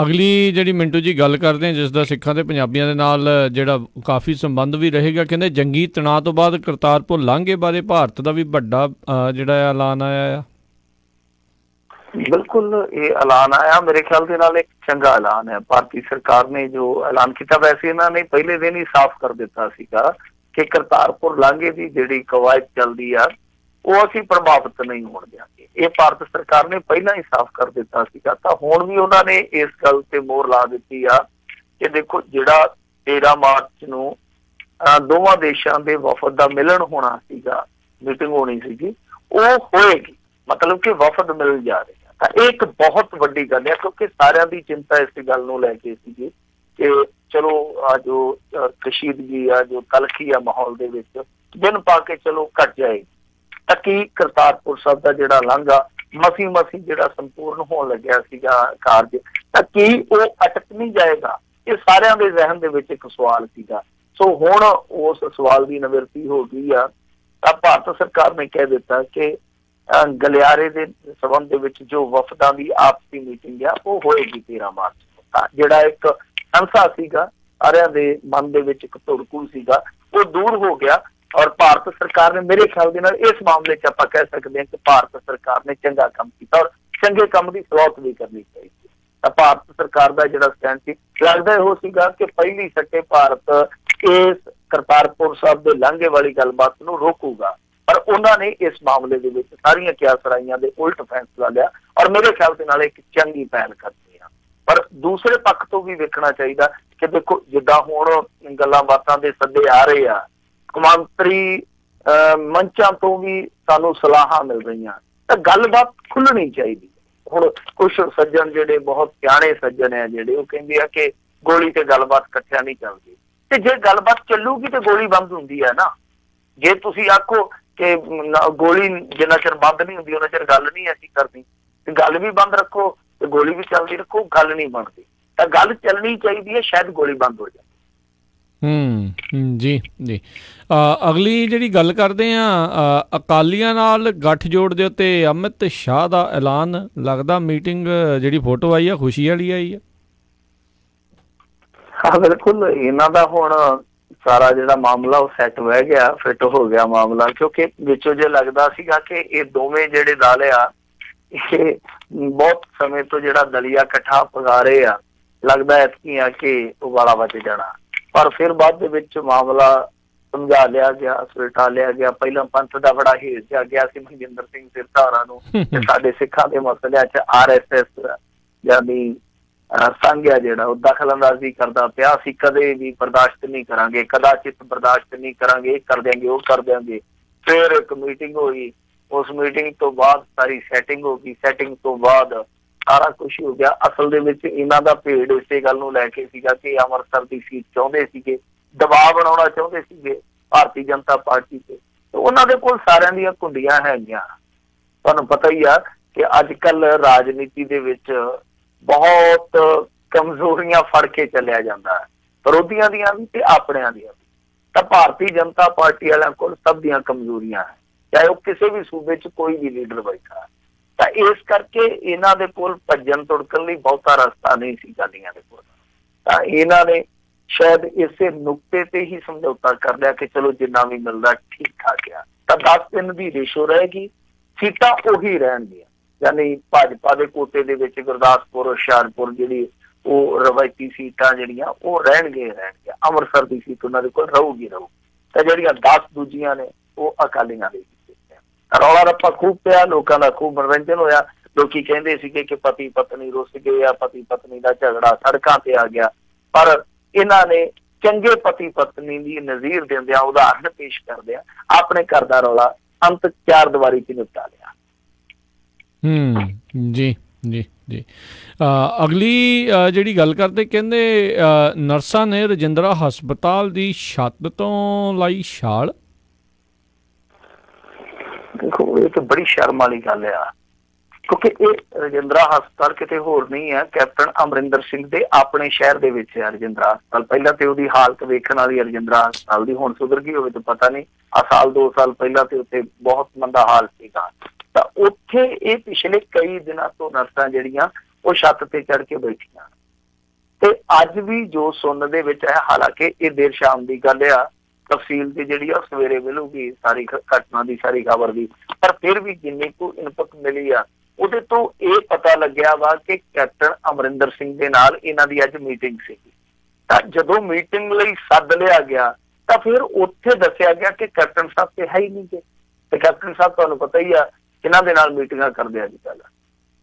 ਅਗਲੀ ਜਿਹੜੀ ਮਿੰਟੂ ਜੀ ਗੱਲ ਕਰਦੇ ਹਾਂ, ਜਿਸ ਦਾ ਸਿੱਖਾਂ ਤੇ ਪੰਜਾਬੀਆਂ ਦੇ ਨਾਲ ਜਿਹੜਾ ਕਾਫੀ ਸੰਬੰਧ ਵੀ ਰਹੇਗਾ, ਕਹਿੰਦੇ ਜੰਗੀ ਤਣਾਅ ਤੋਂ ਬਾਅਦ ਕਰਤਾਰਪੁਰ ਲਾਂਘੇ ਬਾਰੇ ਭਾਰਤ ਦਾ ਵੀ ਵੱਡਾ ਜਿਹੜਾ ਐਲਾਨ ਆਇਆ ਆ। ਬਿਲਕੁਲ ਇਹ ਐਲਾਨ ਆਇਆ, ਮੇਰੇ ਖਿਆਲ ਦੇ ਨਾਲ ਇੱਕ ਚੰਗਾ ਐਲਾਨ ਹੈ। ਭਾਰਤੀ ਸਰਕਾਰ ਨੇ ਜੋ ਐਲਾਨ ਕੀਤਾ, ਵੈਸੇ ਇਹਨਾਂ ਨੇ ਪਹਿਲੇ ਦਿਨ ਹੀ ਸਾਫ਼ ਕਰ ਦਿੱਤਾ ਸੀਗਾ ਕਿ ਕਰਤਾਰਪੁਰ ਲਾਂਘੇ ਦੀ ਜਿਹੜੀ ਕਵਾਇਦ ਚੱਲਦੀ ਆ ਉਹ ਅਸੀਂ ਪ੍ਰਭਾਵਿਤ ਨਹੀਂ ਹੋਣ ਦਿਆਂਗੇ। ਇਹ ਭਾਰਤ ਸਰਕਾਰ ਨੇ ਪਹਿਲਾਂ ਹੀ ਸਾਫ਼ ਕਰ ਦਿੱਤਾ ਸੀਗਾ। ਤਾਂ ਹੁਣ ਵੀ ਉਹਨਾਂ ਨੇ ਇਸ ਗੱਲ ਤੇ ਮੋਹਰ ਲਾ ਦਿੱਤੀ ਆ ਕਿ ਦੇਖੋ ਜਿਹੜਾ 13 ਮਾਰਚ ਨੂੰ ਦੋਵਾਂ ਦੇਸ਼ਾਂ ਦੇ ਵਫਦ ਦਾ ਮਿਲਣ ਹੋਣਾ ਸੀਗਾ, ਮੀਟਿੰਗ ਹੋਣੀ ਸੀਗੀ, ਉਹ ਹੋਏਗੀ, ਮਤਲਬ ਕਿ ਵਫਦ ਮਿਲ ਜਾ ਰਹੇ ਆ। ਤਾਂ ਇਹ ਇੱਕ ਬਹੁਤ ਵੱਡੀ ਗੱਲ ਹੈ, ਕਿਉਂਕਿ ਸਾਰਿਆਂ ਦੀ ਚਿੰਤਾ ਇਸ ਗੱਲ ਨੂੰ ਲੈ ਕੇ ਸੀਗੀ ਕਿ ਚਲੋ ਆ ਜੋ ਕਸ਼ੀਦਗੀ ਆ, ਜੋ ਤਲਖੀ ਆ ਮਾਹੌਲ ਦੇ ਵਿੱਚ, ਦਿਨ ਪਾ ਕੇ ਚਲੋ ਘਟ ਜਾਏਗੀ। ਤਾਂ ਕੀ ਕਰਤਾਰਪੁਰ ਸਾਹਿਬ ਦਾ ਜਿਹੜਾ ਲਾਂਘਾ ਮਸੀਂ ਜਿਹੜਾ ਸੰਪੂਰਨ ਹੋਣ ਲੱਗਿਆ ਸੀਗਾ ਕਾਰਜ, ਤਾਂ ਕੀ ਉਹ ਅਟਕ ਨਹੀਂ ਜਾਏਗਾ? ਇਹ ਸਾਰਿਆਂ ਦੇ ਜ਼ਿਹਨ ਦੇ ਵਿੱਚ ਇੱਕ ਸਵਾਲ ਸੀਗਾ। ਸੋ ਹੁਣ ਉਸ ਸਵਾਲ ਦੀ ਨਿਵਰਤੀ ਹੋ ਗਈ ਆ। ਤਾਂ ਭਾਰਤ ਸਰਕਾਰ ਨੇ ਕਹਿ ਦਿੱਤਾ ਕਿ ਗਲਿਆਰੇ ਦੇ ਸੰਬੰਧ ਦੇ ਵਿੱਚ ਜੋ ਵਫਦਾਂ ਦੀ ਆਪਸੀ ਮੀਟਿੰਗ ਆ ਉਹ ਹੋਏਗੀ 13 ਮਾਰਚ ਨੂੰ। ਤਾਂ ਜਿਹੜਾ ਇੱਕ ਸੰਸਾ ਸੀਗਾ, ਸਾਰਿਆਂ ਦੇ ਮਨ ਦੇ ਵਿੱਚ ਇੱਕ ਧੁੜਕੂ ਸੀਗਾ, ਉਹ ਦੂਰ ਹੋ ਗਿਆ। ਔਰ ਭਾਰਤ ਸਰਕਾਰ ਨੇ ਮੇਰੇ ਖਿਆਲ ਦੇ ਨਾਲ ਇਸ ਮਾਮਲੇ 'ਚ ਆਪਾਂ ਕਹਿ ਸਕਦੇ ਹਾਂ ਕਿ ਭਾਰਤ ਸਰਕਾਰ ਨੇ ਚੰਗਾ ਕੰਮ ਕੀਤਾ ਔਰ ਚੰਗੇ ਕੰਮ ਦੀ ਸਲਾਹ ਵੀ ਕਰਨੀ ਚਾਹੀਦੀ। ਤਾਂ ਭਾਰਤ ਸਰਕਾਰ ਦਾ ਜਿਹੜਾ ਸਟੈਂਡ ਸੀ, ਲੱਗਦਾ ਇਹੋ ਸੀਗਾ ਕਿ ਪਹਿਲੀ ਸੱਟੇ ਭਾਰਤ ਇਸ ਕਰਤਾਰਪੁਰ ਸਾਹਿਬ ਦੇ ਲਾਂਘੇ ਵਾਲੀ ਗੱਲਬਾਤ ਨੂੰ ਰੋਕੂਗਾ, ਪਰ ਉਹਨਾਂ ਨੇ ਇਸ ਮਾਮਲੇ ਦੇ ਵਿੱਚ ਸਾਰੀਆਂ ਕਿਆਸਰਾਈਆਂ ਦੇ ਉਲਟ ਫੈਸਲਾ ਲਿਆ ਔਰ ਮੇਰੇ ਖਿਆਲ ਦੇ ਨਾਲ ਇੱਕ ਚੰਗੀ ਪਹਿਲ ਕਰਦੀ ਆ। ਪਰ ਦੂਸਰੇ ਪੱਖ ਤੋਂ ਵੀ ਵੇਖਣਾ ਚਾਹੀਦਾ ਕਿ ਦੇਖੋ ਜਿੱਦਾਂ ਹੁਣ ਗੱਲਾਂ ਬਾਤਾਂ ਦੇ ਸੱਦੇ ਆ ਰਹੇ ਆ, ਕੌਮਾਂਤਰੀ ਮੰਚਾਂ ਤੋਂ ਵੀ ਸਾਨੂੰ ਸਲਾਹਾਂ ਮਿਲ ਰਹੀਆਂ, ਤਾਂ ਗੱਲਬਾਤ ਖੁੱਲਣੀ ਚਾਹੀਦੀ। ਹੁਣ ਕੁਛ ਸੱਜਣ ਜਿਹੜੇ ਬਹੁਤ ਸਿਆਣੇ ਸੱਜਣ ਆ ਜਿਹੜੇ, ਉਹ ਕਹਿੰਦੇ ਆ ਕਿ ਗੋਲੀ ਤੇ ਗੱਲਬਾਤ ਇਕੱਠਿਆਂ ਨਹੀਂ ਚੱਲਦੀ, ਤੇ ਜੇ ਗੱਲਬਾਤ ਚੱਲੂਗੀ ਤੇ ਗੋਲੀ ਬੰਦ ਹੁੰਦੀ ਹੈ ਨਾ। ਜੇ ਤੁਸੀਂ ਆਖੋ ਕਿ ਗੋਲੀ ਜਿੰਨਾ ਚਿਰ ਬੰਦ ਨਹੀਂ ਹੁੰਦੀ ਉਹਨਾਂ ਚਿਰ ਗੱਲ ਨਹੀਂ ਅਸੀਂ ਕਰਨੀ, ਤੇ ਗੱਲ ਵੀ ਬੰਦ ਰੱਖੋ ਤੇ ਗੋਲੀ ਵੀ ਚੱਲਦੀ ਰੱਖੋ, ਗੱਲ ਨਹੀਂ ਬਣਦੀ। ਤਾਂ ਗੱਲ ਚੱਲਣੀ ਚਾਹੀਦੀ ਹੈ, ਸ਼ਾਇਦ ਗੋਲੀ ਬੰਦ ਹੋ ਜਾਏ। ਜੀ ਜੀ। ਅਗਲੀ ਜਿਹੜੀ ਗੱਲ ਕਰਦੇ ਹਾਂ ਅਕਾਲੀਆਂ ਨਾਲ ਗੱਠਜੋੜ ਦੇ ਉੱਤੇ ਅਮਿਤ ਸ਼ਾਹ ਦਾ ਐਲਾਨ, ਲੱਗਦਾ ਮੀਟਿੰਗ ਜਿਹੜੀ ਫੋਟੋ ਆਈ ਆ ਖੁਸ਼ੀ ਵਾਲੀ ਆਈ ਆ। ਹਾਂ ਬਿਲਕੁਲ, ਇਹਨਾਂ ਦਾ ਹੁਣ ਸਾਰਾ ਜਿਹੜਾ ਮਾਮਲਾ ਉਹ ਸੈੱਟ ਬਹਿ ਗਿਆ, ਫਿੱਟ ਹੋ ਗਿਆ ਮਾਮਲਾ, ਕਿਉਂਕਿ ਵਿੱਚੋਂ ਜੇ ਲੱਗਦਾ ਸੀਗਾ ਕਿ ਇਹ ਦੋਵੇਂ ਜਿਹੜੇ ਦਲ ਆ ਇਹ ਬਹੁਤ ਸਮੇਂ ਤੋਂ ਜਿਹੜਾ ਦਲੀਆ ਇਕੱਠਾ ਪਗਾ ਰਹੇ ਆ, ਲੱਗਦਾ ਐਤਕੀ ਆ ਕਿ ਉਹ ਵਾਲਾ ਬਚ ਜਾਣਾ, ਪਰ ਫਿਰ ਬਾਅਦ ਦੇ ਵਿੱਚ ਮਾਮਲਾ ਸਮਝਾ ਲਿਆ ਗਿਆ, ਸੁਲਟਾ ਲਿਆ ਗਿਆ। ਪਹਿਲਾਂ ਪੰਥ ਦਾ ਬੜਾ ਹੀਰ ਗਿਆ ਸੀ ਮਨਜਿੰਦਰ ਸਿੰਘ ਸਿਰਧਾਰਾ ਨੂੰ ਕਿ ਸਾਡੇ ਸਿੱਖਾਂ ਦੇ ਮਸਲਿਆਂ 'ਚ RSS ਯਾਨੀ ਸੰਘ ਆ ਜਿਹੜਾ ਉਹ ਦਖਲ ਅੰਦਾਜ਼ੀ ਕਰਦਾ ਪਿਆ, ਅਸੀਂ ਕਦੇ ਵੀ ਬਰਦਾਸ਼ਤ ਨਹੀਂ ਕਰਾਂਗੇ, ਕਦਾਚਿਤ ਬਰਦਾਸ਼ਤ ਨਹੀਂ ਕਰਾਂਗੇ, ਇਹ ਕਰ ਦਿਆਂਗੇ, ਉਹ ਕਰ ਦਿਆਂਗੇ। ਫਿਰ ਇੱਕ ਮੀਟਿੰਗ ਹੋਈ, ਉਸ ਮੀਟਿੰਗ ਤੋਂ ਬਾਅਦ ਸਾਰੀ ਸੈਟਿੰਗ ਹੋ ਗਈ, ਸੈਟਿੰਗ ਤੋਂ ਬਾਅਦ ਸਾਰਾ ਕੁਛ ਹੋ ਗਿਆ। ਅਸਲ ਦੇ ਵਿੱਚ ਇਹਨਾਂ ਦਾ ਭੇੜ ਇਸੇ ਗੱਲ ਨੂੰ ਲੈ ਕੇ ਸੀਗਾ ਕਿ ਅੰਮ੍ਰਿਤਸਰ ਦੀ ਸੀਟ ਚਾਹੁੰਦੇ ਸੀਗੇ, ਦਬਾਅ ਬਣਾਉਣਾ ਚਾਹੁੰਦੇ ਸੀਗੇ ਭਾਰਤੀ ਜਨਤਾ ਪਾਰਟੀ ਤੇ। ਉਹਨਾਂ ਦੇ ਕੋਲ ਸਾਰਿਆਂ ਦੀਆਂ ਕੁੰਡੀਆਂ ਹੈਗੀਆਂ। ਤੁਹਾਨੂੰ ਪਤਾ ਹੀ ਆ ਕਿ ਅੱਜ ਕੱਲ ਰਾਜਨੀਤੀ ਦੇ ਵਿੱਚ ਬਹੁਤ ਕਮਜ਼ੋਰੀਆਂ ਫੜ ਕੇ ਚੱਲਿਆ ਜਾਂਦਾ ਹੈ, ਵਿਰੋਧੀਆਂ ਦੀਆਂ ਵੀ ਤੇ ਆਪਣਿਆਂ ਦੀਆਂ ਵੀ। ਤਾਂ ਭਾਰਤੀ ਜਨਤਾ ਪਾਰਟੀ ਵਾਲਿਆਂ ਕੋਲ ਸਭ ਦੀਆਂ ਕਮਜ਼ੋਰੀਆਂ ਹੈ, ਚਾਹੇ ਉਹ ਕਿਸੇ ਵੀ ਸੂਬੇ 'ਚ ਕੋਈ ਵੀ ਲੀਡਰ ਬੈਠਾ। ਤਾਂ ਇਸ ਕਰਕੇ ਇਹਨਾਂ ਦੇ ਕੋਲ ਭੱਜਣ ਤੁੜਕਣ ਲਈ ਬਹੁਤਾ ਰਸਤਾ ਨਹੀਂ ਸੀ ਅਕਾਲੀਆਂ ਦੇ ਕੋਲ। ਤਾਂ ਇਹਨਾਂ ਨੇ ਸ਼ਾਇਦ ਇਸੇ ਨੁਕਤੇ ਤੇ ਹੀ ਸਮਝੌਤਾ ਕਰ ਲਿਆ ਕਿ ਚਲੋ ਜਿੰਨਾ ਵੀ ਮਿਲਦਾ ਠੀਕ ਠਾਕ ਆ। ਤਾਂ 10 ਦਿਨ ਦੀ ਰੇਸ਼ੋ ਰਹੇਗੀ, ਸੀਟਾਂ ਉਹੀ ਰਹਿਣਗੀਆਂ, ਯਾਨੀ ਭਾਜਪਾ ਦੇ ਕੋਟੇ ਦੇ ਵਿੱਚ ਗੁਰਦਾਸਪੁਰ, ਹੁਸ਼ਿਆਰਪੁਰ ਜਿਹੜੀ ਉਹ ਰਵਾਇਤੀ ਸੀਟਾਂ ਜਿਹੜੀਆਂ ਉਹ ਰਹਿਣਗੀਆਂ। ਅੰਮ੍ਰਿਤਸਰ ਦੀ ਸੀਟ ਉਹਨਾਂ ਦੇ ਕੋਲ ਰਹੂਗੀ। ਤਾਂ ਜਿਹੜੀਆਂ 10 ਦੂਜੀਆਂ ਨੇ ਉਹ ਅਕਾਲੀਆਂ ਦੀ। ਰੌਲਾ ਰੱਪਾ ਖੂਬ ਪਿਆ, ਲੋਕਾਂ ਦਾ ਖੂਬ ਮਨੋਰੰਜਨ ਹੋਇਆ। ਲੋਕੀ ਕਹਿੰਦੇ ਸੀਗੇ ਕਿ ਪਤੀ ਪਤਨੀ ਰੁੱਸ ਗਏ ਆ, ਪਤੀ ਪਤਨੀ ਦਾ ਝਗੜਾ ਸੜਕਾਂ ਤੇ ਆ ਗਿਆ, ਪਰ ਇਹਨਾਂ ਨੇ ਚੰਗੇ ਪਤੀ ਪਤਨੀ ਦੀ ਨਜ਼ੀਰ ਦਿੰਦਿਆਂ, ਉਦਾਹਰਨ ਪੇਸ਼ ਕਰਦਿਆਂ ਆਪਣੇ ਘਰ ਦਾ ਰੌਲਾ ਅੰਤ 4 ਦੀਵਾਰੀ 'ਚ ਨਿਪਟਾ ਲਿਆ। ਜੀ ਜੀ ਜੀ। ਅਗਲੀ ਜਿਹੜੀ ਗੱਲ ਕਰਦੇ, ਕਹਿੰਦੇ ਨਰਸਾਂ ਨੇ ਰਜਿੰਦਰਾ ਹਸਪਤਾਲ ਦੀ ਛੱਤ ਤੋਂ ਲਾਈ ਛਾਲ। ਦੇਖੋ ਇਹ ਤਾਂ ਬੜੀ ਸ਼ਰਮ ਵਾਲੀ ਗੱਲ ਆ, ਕਿਉਂਕਿ ਇਹ ਰਜਿੰਦਰਾ ਹਸਪਤਾਲ ਕਿਤੇ ਹੋਰ ਨਹੀਂ ਹੈ, ਕੈਪਟਨ ਅਮਰਿੰਦਰ ਸਿੰਘ ਦੇ ਆਪਣੇ ਸ਼ਹਿਰ ਦੇ ਵਿੱਚ ਹੈ ਰਜਿੰਦਰਾ ਹਸਪਤਾਲ। ਪਹਿਲਾਂ ਤੇ ਉਹਦੀ ਹਾਲਤ ਵੇਖਣ ਵਾਲੀ ਹੈ ਰਜਿੰਦਰਾ ਹਸਪਤਾਲ ਦੀ, ਹੁਣ ਸੁਧਰ ਗਈ ਹੋਵੇ ਤਾਂ ਪਤਾ ਨਹੀਂ। ਸਾਲ 2 ਸਾਲ ਪਹਿਲਾਂ ਤੇ ਉੱਥੇ ਬਹੁਤ ਮੰਦਾ ਹਾਲ ਸੀਗਾ। ਤਾਂ ਉੱਥੇ ਇਹ ਪਿਛਲੇ ਕਈ ਦਿਨਾਂ ਤੋਂ ਨਰਸਾਂ ਜਿਹੜੀਆਂ ਉਹ ਛੱਤ ਤੇ ਚੜ੍ਹ ਕੇ ਬੈਠੀਆਂ, ਤੇ ਅੱਜ ਵੀ ਜੋ ਸੁਣਨ ਦੇ ਵਿੱਚ ਹੈ, ਹਾਲਾਂਕਿ ਇਹ ਦੇਰ ਸ਼ਾਮ ਦੀ ਗੱਲ ਆ, ਤਫਸੀਲ ਤੇ ਜਿਹੜੀ ਆ ਸਵੇਰੇ ਮਿਲੂਗੀ ਸਾਰੀ ਘਟਨਾ ਦੀ, ਸਾਰੀ ਖਬਰ ਦੀ, ਪਰ ਫਿਰ ਵੀ ਜਿੰਨੀ ਕੁ ਇਨਪੁਟ ਮਿਲੀ ਆ ਉਹਦੇ ਤੋਂ ਇਹ ਪਤਾ ਲੱਗਿਆ ਵਾ ਕਿ ਕੈਪਟਨ ਅਮਰਿੰਦਰ ਸਿੰਘ ਦੇ ਨਾਲ ਇਹਨਾਂ ਦੀ ਅੱਜ ਮੀਟਿੰਗ ਸੀਗੀ। ਤਾਂ ਜਦੋਂ ਮੀਟਿੰਗ ਲਈ ਸੱਦ ਲਿਆ ਗਿਆ ਤਾਂ ਫਿਰ ਉੱਥੇ ਦੱਸਿਆ ਗਿਆ ਕਿ ਕੈਪਟਨ ਸਾਹਿਬ ਤੇ ਹੈ ਹੀ ਨਹੀਂ ਗੇ। ਤੇ ਕੈਪਟਨ ਸਾਹਿਬ ਤੁਹਾਨੂੰ ਪਤਾ ਹੀ ਆ ਕਿਹਨਾਂ ਦੇ ਨਾਲ ਮੀਟਿੰਗਾਂ ਕਰਦੇ ਅੱਜ ਕੱਲ੍ਹ।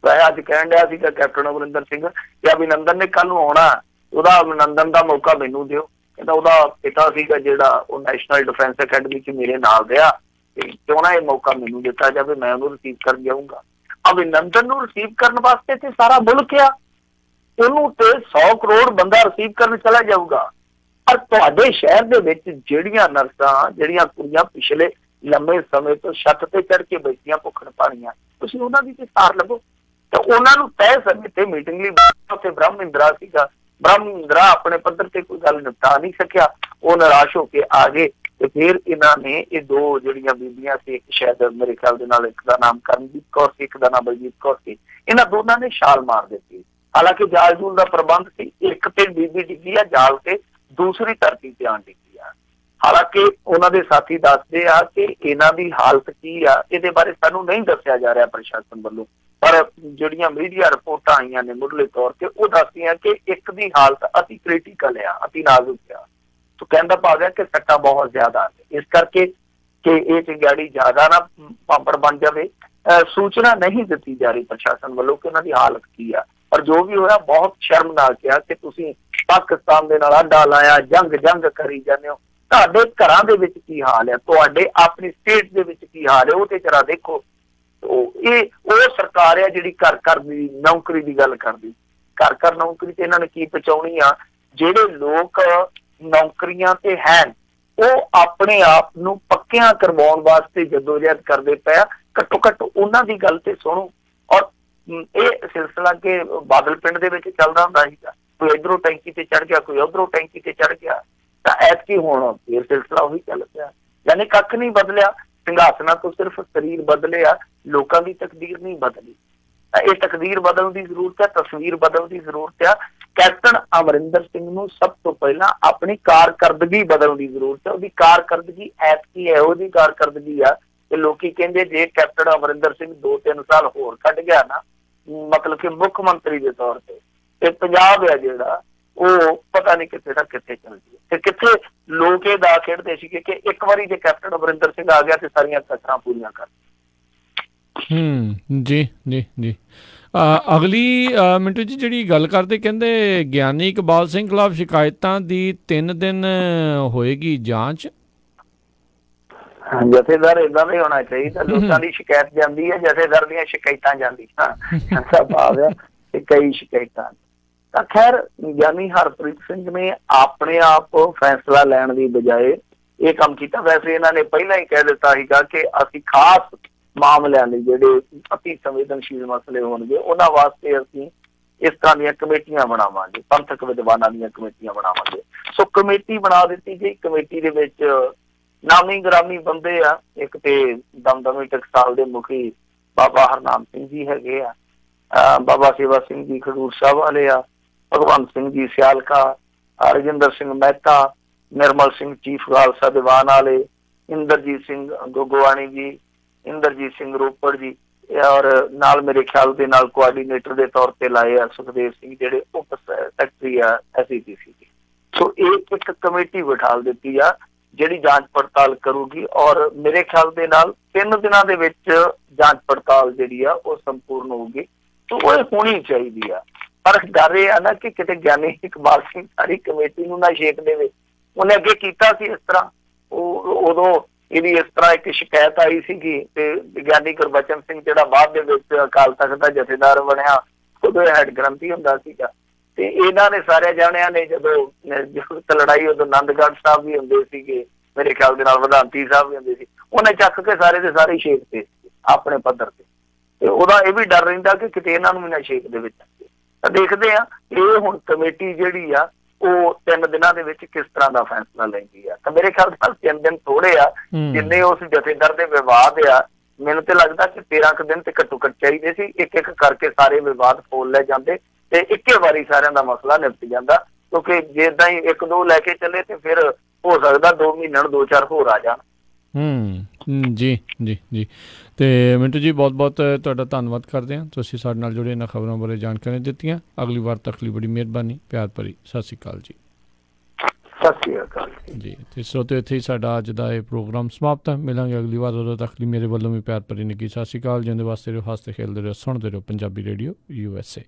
ਮੈਂ ਅੱਜ ਕਹਿਣ ਡਿਆ ਸੀਗਾ ਕੈਪਟਨ ਅਮਰਿੰਦਰ ਸਿੰਘ ਕਿ ਅਭਿਨੰਦਨ ਨੇ ਕੱਲ ਨੂੰ ਆਉਣਾ, ਉਹਦਾ ਅਭਿਨੰਦਨ ਦਾ ਮੌਕਾ ਮੈਨੂੰ ਦਿਓ। ਕਹਿੰਦਾ ਉਹਦਾ ਪਿਤਾ ਸੀਗਾ ਜਿਹੜਾ ਉਹ ਨੈਸ਼ਨਲ ਡਿਫੈਂਸ ਅਕੈਡਮੀ 'ਚ ਮੇਰੇ ਨਾਲ ਰਿਹਾ, ਤੇ ਕਿਉਂ ਨਾ ਇਹ ਮੌਕਾ ਮੈਨੂੰ ਦਿੱਤਾ ਜਾਵੇ, ਮੈਂ ਉਹਨੂੰ ਰਿਸੀਵ ਕਰਨ ਜਾਊਂਗਾ। ਅਭਿਨੰਦਨ ਨੂੰ ਰਿਸੀਵ ਕਰਨ ਵਾਸਤੇ ਤੇ ਸਾਰਾ ਮੁਲਕ ਆ, ਉਹਨੂੰ ਤੇ 100 ਕਰੋੜ ਬੰਦਾ ਰਿਸੀਵ ਕਰਨ ਚਲਾ ਜਾਊਗਾ। ਪਰ ਤੁਹਾਡੇ ਸ਼ਹਿਰ ਦੇ ਵਿੱਚ ਜਿਹੜੀਆਂ ਨਰਸਾਂ, ਜਿਹੜੀਆਂ ਕੁੜੀਆਂ ਪਿਛਲੇ ਲੰਮੇ ਸਮੇਂ ਤੋਂ ਛੱਤ ਤੇ ਚੜ੍ਹ ਕੇ ਬੈਠੀਆਂ ਭੁੱਖਣ ਪਾਣੀਆਂ, ਤੁਸੀਂ ਉਹਨਾਂ ਦੀ ਤੇ ਸਾਰ ਲਵੋ। ਤੇ ਉਹਨਾਂ ਨੂੰ ਤੈਅ ਸਮੇਂ ਤੇ ਮੀਟਿੰਗ ਲਈ ਉੱਥੇ ਬ੍ਰਹਮਿੰਦਰਾ ਸੀਗਾ, ਬ੍ਰਹਮਿੰਦਰਾ ਆਪਣੇ ਪੱਧਰ ਤੇ ਕੋਈ ਗੱਲ ਨਿਪਟਾ ਨਹੀਂ ਸਕਿਆ, ਉਹ ਨਿਰਾਸ਼ ਹੋ ਕੇ ਆ ਗਏ। ਤੇ ਫਿਰ ਇਹਨਾਂ ਨੇ ਇਹ 2 ਜਿਹੜੀਆਂ ਬੀਬੀਆਂ ਸੀ, ਇੱਕ ਸ਼ਾਇਦ ਮੇਰੇ ਖਿਆਲ ਦੇ ਨਾਲ ਇੱਕ ਦਾ ਨਾਮ ਕਰਮਜੀਤ ਕੌਰ ਸੀ, ਇੱਕ ਦਾ ਨਾਮ ਬਲਜੀਤ ਕੌਰ ਸੀ, ਇਹਨਾਂ ਦੋਨਾਂ ਨੇ ਛਾਲ ਮਾਰ ਦਿੱਤੀ। ਹਾਲਾਂਕਿ ਜਾਲ ਜੂਲ ਦਾ ਪ੍ਰਬੰਧ ਸੀ, ਇੱਕ ਤੇ ਬੀਬੀ ਡਿੱਗੀ ਆ ਜਾਲ ਤੇ, ਦੂਸਰੀ ਧਰਤੀ ਤੇ ਆਣ ਡਿੱਗੀ ਆ। ਹਾਲਾਂਕਿ ਉਹਨਾਂ ਦੇ ਸਾਥੀ ਦੱਸਦੇ ਆ ਕਿ ਇਹਨਾਂ ਦੀ ਹਾਲਤ ਕੀ ਆ, ਇਹਦੇ ਬਾਰੇ ਸਾਨੂੰ ਨਹੀਂ ਦੱਸਿਆ ਜਾ ਰਿਹਾ ਪ੍ਰਸ਼ਾਸਨ ਵੱਲੋਂ, ਪਰ ਜਿਹੜੀਆਂ ਮੀਡੀਆ ਰਿਪੋਰਟਾਂ ਆਈਆਂ ਨੇ ਮੁੱਢਲੇ ਤੌਰ ਤੇ ਉਹ ਦੱਸਦੀਆਂ ਕਿ ਇੱਕ ਦੀ ਹਾਲਤ ਅਤੀ ਕ੍ਰਿਟੀਕਲ ਆ, ਅਤੀ ਨਾਜ਼ੁਕ ਆ। ਤੋ ਕਹਿੰਦਾ ਭਾਵ ਹੈ ਕਿ ਸੱਟਾਂ ਬਹੁਤ ਜ਼ਿਆਦਾ ਨੇ, ਇਸ ਕਰਕੇ ਕਿ ਇਹ ਚਿੰਗਾੜੀ ਜ਼ਿਆਦਾ ਨਾ ਪਾਪੜ ਬਣ ਜਾਵੇ। ਸੂਚਨਾ ਨਹੀਂ ਦਿੱਤੀ ਜਾ ਰਹੀ ਪ੍ਰਸ਼ਾਸਨ ਵੱਲੋਂ ਕਿ ਉਹਨਾਂ ਦੀ ਹਾਲਤ ਕੀ ਆ, ਪਰ ਜੋ ਵੀ ਹੋਇਆ ਬਹੁਤ ਸ਼ਰਮਨਾਕ ਆ ਕਿ ਤੁਸੀਂ ਪਾਕਿਸਤਾਨ ਦੇ ਨਾਲ ਆਡਾ ਲਾਇਆ, ਜੰਗ ਕਰੀ ਜਾਂਦੇ ਹੋ। ਤੁਹਾਡੇ ਘਰਾਂ ਦੇ ਵਿੱਚ ਕੀ ਹਾਲ ਹੈ, ਤੁਹਾਡੇ ਆਪਣੀ ਸਟੇਟ ਦੇ ਵਿੱਚ ਕੀ ਹਾਲ ਹੈ, ਉਹ ਤੇ ਜਰਾ ਦੇਖੋ। ਉਹ ਸਰਕਾਰ ਆ ਜਿਹੜੀ ਘਰ ਘਰ ਦੀ ਨੌਕਰੀ ਦੀ ਗੱਲ ਕਰਦੀ, ਘਰ ਘਰ ਨੌਕਰੀ ਤੇ ਇਹਨਾਂ ਨੇ ਕੀ ਪਹੁੰਚਾਉਣੀ ਆ। ਜਿਹੜੇ ਲੋਕ ਨੌਕਰੀਆਂ ਤੇ ਹਨ ਉਹ ਆਪਣੇ ਆਪ ਨੂੰ ਪੱਕਿਆਂ ਕਰਵਾਉਣ ਵਾਸਤੇ ਜਦੋਜਹਿਦ ਕਰਦੇ ਪਏ, ਘੱਟੋ ਘੱਟ ਉਹਨਾਂ ਦੀ ਗੱਲ ਤੇ ਸੁਣੋ। ਔਰ ਇਹ ਸਿਲਸਿਲਾ ਕਿ ਬਾਦਲ ਪਿੰਡ ਦੇ ਵਿੱਚ ਚੱਲਦਾ ਹੁੰਦਾ ਸੀਗਾ, ਕੋਈ ਇੱਧਰੋਂ ਟੈਂਕੀ ਤੇ ਚੜ ਗਿਆ, ਕੋਈ ਉੱਧਰੋਂ ਟੈਂਕੀ ਤੇ ਚੜ ਗਿਆ। ਤਾਂ ਐਤਕੀ ਹੁਣ ਫਿਰ ਸਿਲਸਿਲਾ ਉਹੀ ਚੱਲ ਪਿਆ। ਯਾਨੀ ਕੱਖ ਨਹੀਂ ਬਦਲਿਆ, ਸਿੰਘਾਸਨਾਂ ਤੋਂ ਸਿਰਫ ਸਰੀਰ ਬਦਲੇ ਆ, ਲੋਕਾਂ ਦੀ ਤਕਦੀਰ ਨਹੀਂ ਬਦਲੀ। ਤਾਂ ਇਹ ਤਕਦੀਰ ਬਦਲਣ ਦੀ ਜ਼ਰੂਰਤ ਹੈ, ਤਸਵੀਰ ਬਦਲਣ ਦੀ ਜ਼ਰੂਰਤ ਆ। ਕੈਪਟਨ ਅਮਰਿੰਦਰ ਸਿੰਘ ਨੂੰ ਸਭ ਤੋਂ ਪਹਿਲਾਂ ਆਪਣੀ ਕਾਰਕਰਦਗੀ ਬਦਲਣ ਦੀ ਜ਼ਰੂਰਤ ਹੈ। ਉਹਦੀ ਕਾਰਕਰਦਗੀ ਐਤਕੀ ਇਹੋ ਜਿਹੀ ਕਾਰਕਰਦਗੀ ਆ ਕਿ ਲੋਕੀ ਕਹਿੰਦੇ ਜੇ ਕੈਪਟਨ ਅਮਰਿੰਦਰ ਸਿੰਘ 2-3 ਸਾਲ ਹੋਰ ਕੱਢ ਗਿਆ ਨਾ, ਮਤਲਬ ਕਿ ਮੁੱਖ ਮੰਤਰੀ ਦੇ ਤੌਰ ਤੇ ਪੰਜਾਬ ਹੈ ਜਿਹੜਾ ਉਹ ਪਤਾ ਨਹੀਂ ਕਿੱਥੇ ਤੱਕ ਕਿੱਥੇ ਚੱਲ ਜਾਏ। ਤੇ ਕਿੱਥੇ ਲੋਕ ਇਹ ਦਾ ਖੇਡਦੇ ਸੀਗੇ ਕਿ ਇੱਕ ਵਾਰੀ ਜੇ ਕੈਪਟਨ ਅਮਰਿੰਦਰ ਸਿੰਘ ਆ ਗਿਆ ਤੇ ਸਾਰੀਆਂ ਕਸਰਾਂ ਪੂਰੀਆਂ ਕਰ। ਜੀ ਜੀ ਜੀ। ਅਗਲੀ ਮਿੰਟੂ ਜੀ ਜਿਹੜੀ ਗੱਲ ਕਰਦੇ, ਕਹਿੰਦੇ ਗਿਆਨੀ ਇਕਬਾਲ ਸਿੰਘ ਖਿਲਾਫ ਸ਼ਿਕਾਇਤਾਂ ਦੀ 3 ਦਿਨ ਹੋਏਗੀ ਜਾਂਚ। ਜਥੇਦਾਰ ਏਦਾਂ ਦਾ ਹੀ ਹੋਣਾ ਚਾਹੀਦਾ। ਲੋਕਾਂ ਦੀ ਸ਼ਿਕਾਇਤ ਜਾਂਦੀ ਹੈ, ਜਥੇਦਾਰ ਦੀਆਂ ਸ਼ਿਕਾਇਤਾਂ ਜਾਂਦੀਆਂ ਭਾਵ ਹੈ ਕਿ ਕਈ ਸ਼ਿਕਾਇਤਾਂ। ਤਾਂ ਖੈਰ ਗਿਆਨੀ ਹਰਪ੍ਰੀਤ ਸਿੰਘ ਨੇ ਆਪਣੇ ਆਪ ਫੈਸਲਾ ਲੈਣ ਦੀ ਬਜਾਏ ਇਹ ਕੰਮ ਕੀਤਾ। ਵੈਸੇ ਇਹਨਾਂ ਨੇ ਪਹਿਲਾਂ ਹੀ ਕਹਿ ਦਿੱਤਾ ਸੀਗਾ ਕਿ ਅਸੀਂ ਖਾਸ ਮਾਮਲਿਆਂ ਲਈ ਜਿਹੜੇ ਅਤੀ ਸੰਵੇਦਨਸ਼ੀਲ ਮਸਲੇ ਹੋਣਗੇ ਉਹਨਾਂ ਵਾਸਤੇ ਅਸੀਂ ਇਸ ਤਰ੍ਹਾਂ ਦੀਆਂ ਕਮੇਟੀਆਂ ਬਣਾਵਾਂਗੇ, ਪੰਥਕ ਵਿਦਵਾਨਾਂ ਦੀਆਂ ਕਮੇਟੀਆਂ ਬਣਾਵਾਂਗੇ। ਸੋ ਕਮੇਟੀ ਬਣਾ ਦਿੱਤੀ ਗਈ। ਕਮੇਟੀ ਦੇ ਵਿੱਚ ਨਾਮੀ ਗ੍ਰਾਮੀ ਬੰਦੇ ਆ। ਇੱਕ ਤੇ ਦਮਦਮੀ ਟਕਸਾਲ ਦੇ ਮੁਖੀ ਬਾਬਾ ਹਰਨਾਮ ਸਿੰਘ ਜੀ ਹੈਗੇ ਆ, ਬਾਬਾ ਸੇਵਾ ਸਿੰਘ ਜੀ ਖਡੂਰ ਸਾਹਿਬ ਵਾਲੇ ਆ, ਭਗਵੰਤ ਸਿੰਘ ਜੀ ਸਿਆਲਕਾ, ਰਜਿੰਦਰ ਸਿੰਘ ਮਹਿਤਾ, ਨਿਰਮਲ ਸਿੰਘ ਚੀਫ ਖਾਲਸਾ ਦੀਵਾਨ ਵਾਲੇ, ਇੰਦਰਜੀਤ ਸਿੰਘ ਗੋਗੋਵਾਣੀ ਜੀ, ਇੰਦਰਜੀਤ ਸਿੰਘ ਰੋਪੜ ਜੀ, ਔਰ ਨਾਲ ਮੇਰੇ ਖਿਆਲ ਦੇ ਨਾਲ ਕੋਆਰਡੀਨੇਟਰ ਦੇ ਤੌਰ ਤੇ ਲਾਏ ਆ ਸੁਖਦੇਵ ਸਿੰਘ ਜਿਹੜੇ ਉਪ ਸੈਕਟਰੀ ਆ SEPC ਦੀ। ਸੋ ਇਹ ਇੱਕ ਕਮੇਟੀ ਬਿਠਾ ਦਿੱਤੀ ਆ ਜਿਹੜੀ ਜਾਂਚ ਪੜਤਾਲ ਕਰੂਗੀ, ਔਰ ਮੇਰੇ ਖਿਆਲ ਦੇ ਨਾਲ 3 ਦਿਨਾਂ ਦੇ ਵਿੱਚ ਜਾਂਚ ਪੜਤਾਲ ਜਿਹੜੀ ਆ ਉਹ ਸੰਪੂਰਨ ਹੋਊਗੀ। ਸੋ ਉਹ ਹੋਣੀ ਚਾਹੀਦੀ ਆ। ਪਰ ਡਰ ਇਹ ਆ ਨਾ ਕਿ ਕਿਤੇ ਗਿਆਨੀ ਇਕਬਾਲ ਸਿੰਘ ਸਾਰੀ ਕਮੇਟੀ ਨੂੰ ਨਾ ਛੇਕ ਦੇਵੇ। ਉਹਨੇ ਅੱਗੇ ਕੀਤਾ ਸੀ ਇਸ ਤਰ੍ਹਾਂ, ਉਦੋਂ ਇਹਦੀ ਇਸ ਤਰ੍ਹਾਂ ਇੱਕ ਸ਼ਿਕਾਇਤ ਆਈ ਸੀਗੀ ਤੇ ਗਿਆਨੀ ਗੁਰਬਚਨ ਸਿੰਘ ਜਿਹੜਾ ਬਾਅਦ ਦੇ ਵਿੱਚ ਅਕਾਲ ਤਖਤ ਦਾ ਜਥੇਦਾਰ ਬਣਿਆ, ਉਦੋਂ ਹੈਡ ਗ੍ਰੰਥੀ ਹੁੰਦਾ ਸੀਗਾ। ਤੇ ਇਹਨਾਂ ਨੇ ਸਾਰੇ ਜਾਣਿਆਂ ਨੇ ਜਦੋਂ ਲੜਾਈ ਉਦੋਂ ਆਨੰਦਗੜ੍ਹ ਸਾਹਿਬ ਵੀ ਹੁੰਦੇ ਸੀਗੇ, ਮੇਰੇ ਖਿਆਲ ਦੇ ਨਾਲ ਵਿਧਾਨਤੀ ਸਾਹਿਬ ਵੀ ਹੁੰਦੇ ਸੀ, ਉਹਨੇ ਚੱਕ ਕੇ ਸਾਰੇ ਦੇ ਸਾਰੇ ਛੇਕ ਤੇ ਆਪਣੇ ਪੱਧਰ ਤੇ ਉਹਦਾ ਇਹ ਵੀ ਡਰ ਰਹਿੰਦਾ ਕਿ ਕਿਤੇ ਇਹਨਾਂ ਨੂੰ ਵੀ ਨਾ ਛੇਕ ਦੇ ਵਿੱਚ। ਤਾਂ ਦੇਖਦੇ ਆ ਇਹ ਹੁਣ ਕਮੇਟੀ ਜਿਹੜੀ ਆ ਉਹ 3 ਦਿਨਾਂ ਦੇ ਵਿੱਚ ਕਿਸ ਤਰ੍ਹਾਂ ਦਾ ਫੈਸਲਾ ਲੈਂਦੀ ਆ। ਤਾਂ ਮੇਰੇ ਖਿਆਲ ਨਾਲ 3 ਦਿਨ ਥੋੜੇ ਆ ਜਿੰਨੇ ਉਸ ਜਥੇਦਾਰ ਦੇ ਵਿਵਾਦ ਆ। ਮੈਨੂੰ ਤੇ ਲੱਗਦਾ ਕਿ 13 ਕੁ ਦਿਨ ਤੇ ਘੱਟੋ ਘੱਟ ਚਾਹੀਦੇ ਸੀ। ਇੱਕ ਇੱਕ ਕਰਕੇ ਸਾਰੇ ਵਿਵਾਦ ਫੋਲ ਲੈ ਜਾਂਦੇ ਤੇ ਇੱਕੇ ਵਾਰੀ ਸਾਰਿਆਂ ਦਾ ਮਸਲਾ ਨਿਪਟ ਜਾਂਦਾ। ਕਿਉਂਕਿ ਜੇ ਏਦਾਂ ਹੀ 1-2 ਲੈ ਕੇ ਚੱਲੇ ਤੇ ਫਿਰ ਹੋ ਸਕਦਾ 2 ਮਹੀਨਿਆਂ ਨੂੰ 2-4 ਹੋਰ ਆ ਜਾਣ। ਜੀ ਜੀ ਜੀ। ਤੇ ਮਿੰਟੂ ਜੀ ਬਹੁਤ ਬਹੁਤ ਤੁਹਾਡਾ ਧੰਨਵਾਦ ਕਰਦੇ ਹਾਂ, ਤੁਸੀਂ ਸਾਡੇ ਨਾਲ ਜੁੜੇ ਇਹਨਾਂ ਖਬਰਾਂ ਬਾਰੇ ਜਾਣਕਾਰੀ ਦਿੱਤੀਆਂ। ਅਗਲੀ ਵਾਰ ਤੱਕ ਲਈ ਬੜੀ ਮਿਹਰਬਾਨੀ, ਪਿਆਰ ਭਰੀ ਸਤਿ ਸ਼੍ਰੀ ਅਕਾਲ ਜੀ। ਸਤਿ ਸ਼੍ਰੀ ਅਕਾਲ ਜੀ। ਤੇ ਸਰੋਤਿਓ ਇੱਥੇ ਹੀ ਸਾਡਾ ਅੱਜ ਦਾ ਇਹ ਪ੍ਰੋਗਰਾਮ ਸਮਾਪਤ ਹੈ। ਮਿਲਾਂਗੇ ਅਗਲੀ ਵਾਰ, ਉਦੋਂ ਤੱਕ ਲਈ ਮੇਰੇ ਵੱਲੋਂ ਵੀ ਪਿਆਰ ਭਰੀ ਨਿੱਘੀ ਸਤਿ ਸ਼੍ਰੀ ਅਕਾਲ। ਜਿਉਂਦੇ ਵਾਸਤੇ ਰਹੋ, ਹੱਸਦੇ ਖੇਡਦੇ ਰਹੋ, ਸੁਣਦੇ ਰਹੋ Punjabi radio USA।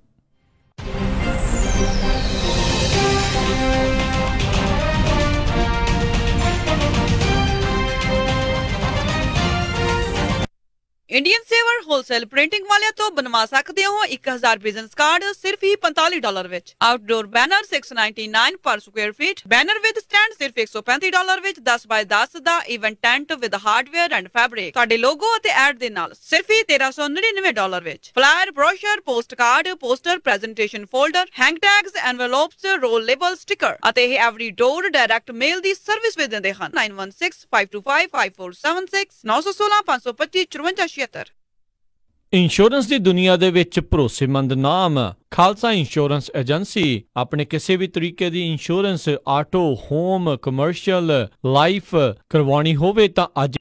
Indian saver wholesale printing वाले तो बनवा सकते हो 1000 बिजनेस कार्ड सिर्फ ही $45 विच। Outdoor banner $699 per square feet. Banner with stand सिर्फ $135 विच 10 बाय 10 दा event tent with hardware and fabric. ਤੁਹਾਡੇ ਲੋਗੋ ਅਤੇ ਐਡ ਦੇ ਨਾਲ ਸਿਰਫ ਹੀ $1399 ਵਿਚ। Flyer, brochure, post card, poster, presentation folder, hang tags, envelopes, roll label, sticker ਅਤੇ ਇਹ ਐਵਰੀ ਡੋਰ ਡਾਇਰੈਕਟ ਮੇਲ ਦੀ ਸਰਵਿਸ ਵੀ ਦਿੰਦੇ ਹਨ। 9165255476 916 525 54 ਇੰਸ਼ੋਰੈਂਸ ਦੀ ਦੁਨੀਆ ਦੇ ਵਿੱਚ ਭਰੋਸੇਮੰਦ ਨਾਮ ਖਾਲਸਾ ਇੰਸ਼ੋਰੈਂਸ ਏਜੰਸੀ। ਆਪਣੇ ਕਿਸੇ ਵੀ ਤਰੀਕੇ ਦੀ insurance, auto, home, commercial, life ਕਰਵਾਉਣੀ ਹੋਵੇ ਤਾਂ ਅੱਜ